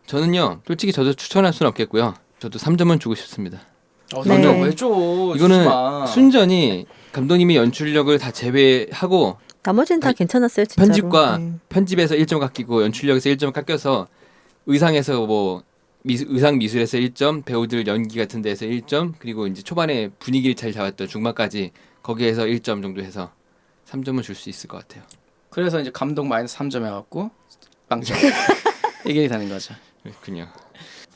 저는요 솔직히 저도 추천할 수는 없겠고요. 저도 3점은 주고 싶습니다. 네. 네. 왜 줘? 이거는 주지마. 순전히 감독님이 연출력을 다 제외하고 나머지는 다 아니, 괜찮았어요. 진짜로. 편집과 네. 편집에서 1점 깎이고 연출력에서 1점 깎여서 의상에서 뭐 의상 미술에서 1점, 배우들 연기 같은 데에서 1점, 그리고 이제 초반에 분위기를 잘 잡았던 중반까지 거기에서 1점 정도 해서 3점은 줄 수 있을 것 같아요. 그래서 이제 감독 마이너스 3점 해갖고 빵점. 이게 되는 거죠. 그렇군요.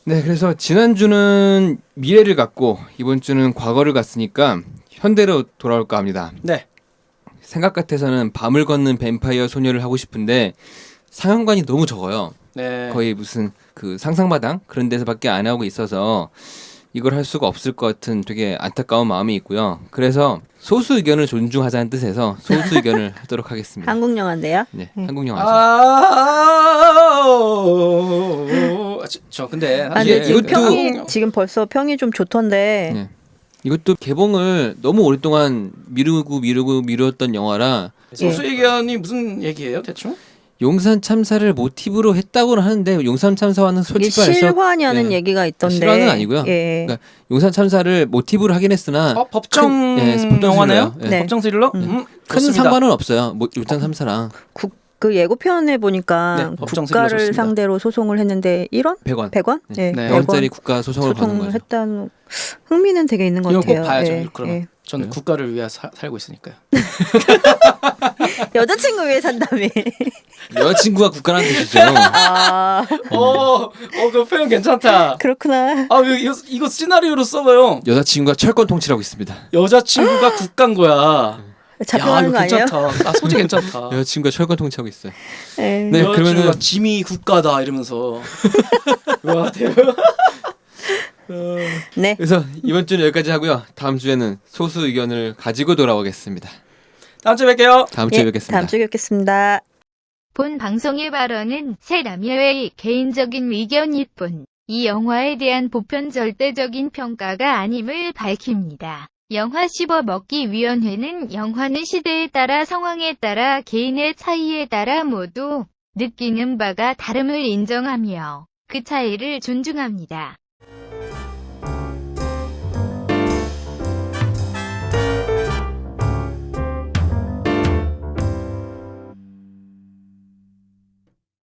네, 그래서 지난주는 미래를 갔고 이번 주는 과거를 갔으니까 현대로 돌아올까 합니다. 네. 생각 같아서는 밤을 걷는 뱀파이어 소녀를 하고 싶은데 상영관이 너무 적어요. 네. 거의 무슨 그 상상마당 그런 데서밖에 안 하고 있어서 이걸 할 수가 없을 것 같은 되게 안타까운 마음이 있고요. 그래서 소수 의견을 존중하자는 뜻에서 소수 의견을 하도록 하겠습니다. 한국 영화인데요. 네, 한국 영화죠. 저 근데 아, 근데 이게 지금 평이 이것도- 지금 벌써 평이 좀 좋던데. 네. 이것도 개봉을 너무 오랫동안 미뤘던 영화라 소수 의견이 무슨 얘기예요, 대충? 용산 참사를 모티브로 했다고는 하는데 용산 참사와는 이게 솔직히 말해서 실화냐는 네. 얘기가 있던데. 실화는 아니고요. 예. 그러니까 용산 참사를 모티브로 하긴 했으나 법정 법정 영화네요. 스릴러요. 네. 법정 스릴러? 큰 좋습니다. 상관은 없어요. 뭐 용산 참사랑 그 예고편에 보니까 네, 법정 스릴러 국가를 좋습니다. 상대로 소송을 했는데 1원? 100원. 100원? 네. 네. 100원짜리 국가 소송을 거는 소송을 거죠. 했다는 흥미는 되게 있는 것 이거 같아요. 꼭 봐야죠. 예, 그러면 예. 저는 국가를 위해 살고 있으니까요. 여자친구 위해 산다며. 여자친구가 국가란 뜻이죠. 아, 그 표현 괜찮다. 그렇구나. 아, 이거 시나리오로 써봐요. 여자친구가 철권 통치라고 있습니다. 여자친구가 국가인 거야. 잡혀가는 거 아니에요? 괜찮다. 아, 소재 괜찮다. 여자친구가 철권 통치하고 있어요. 예. 네, 여자친구가 그러면은 짐이 국가다 이러면서. 와, 대박. 네. 그래서 이번 주는 여기까지 하고요. 다음 주에는 소수 의견을 가지고 돌아오겠습니다. 다음 주에 뵐게요. 다음 주에 예, 뵙겠습니다. 다음 주에 뵙겠습니다. 본 방송의 발언은 새 남녀의 개인적인 의견일 뿐, 이 영화에 대한 보편 절대적인 평가가 아님을 밝힙니다. 영화 씹어먹기 위원회는 영화는 시대에 따라 상황에 따라 개인의 차이에 따라 모두 느끼는 바가 다름을 인정하며 그 차이를 존중합니다.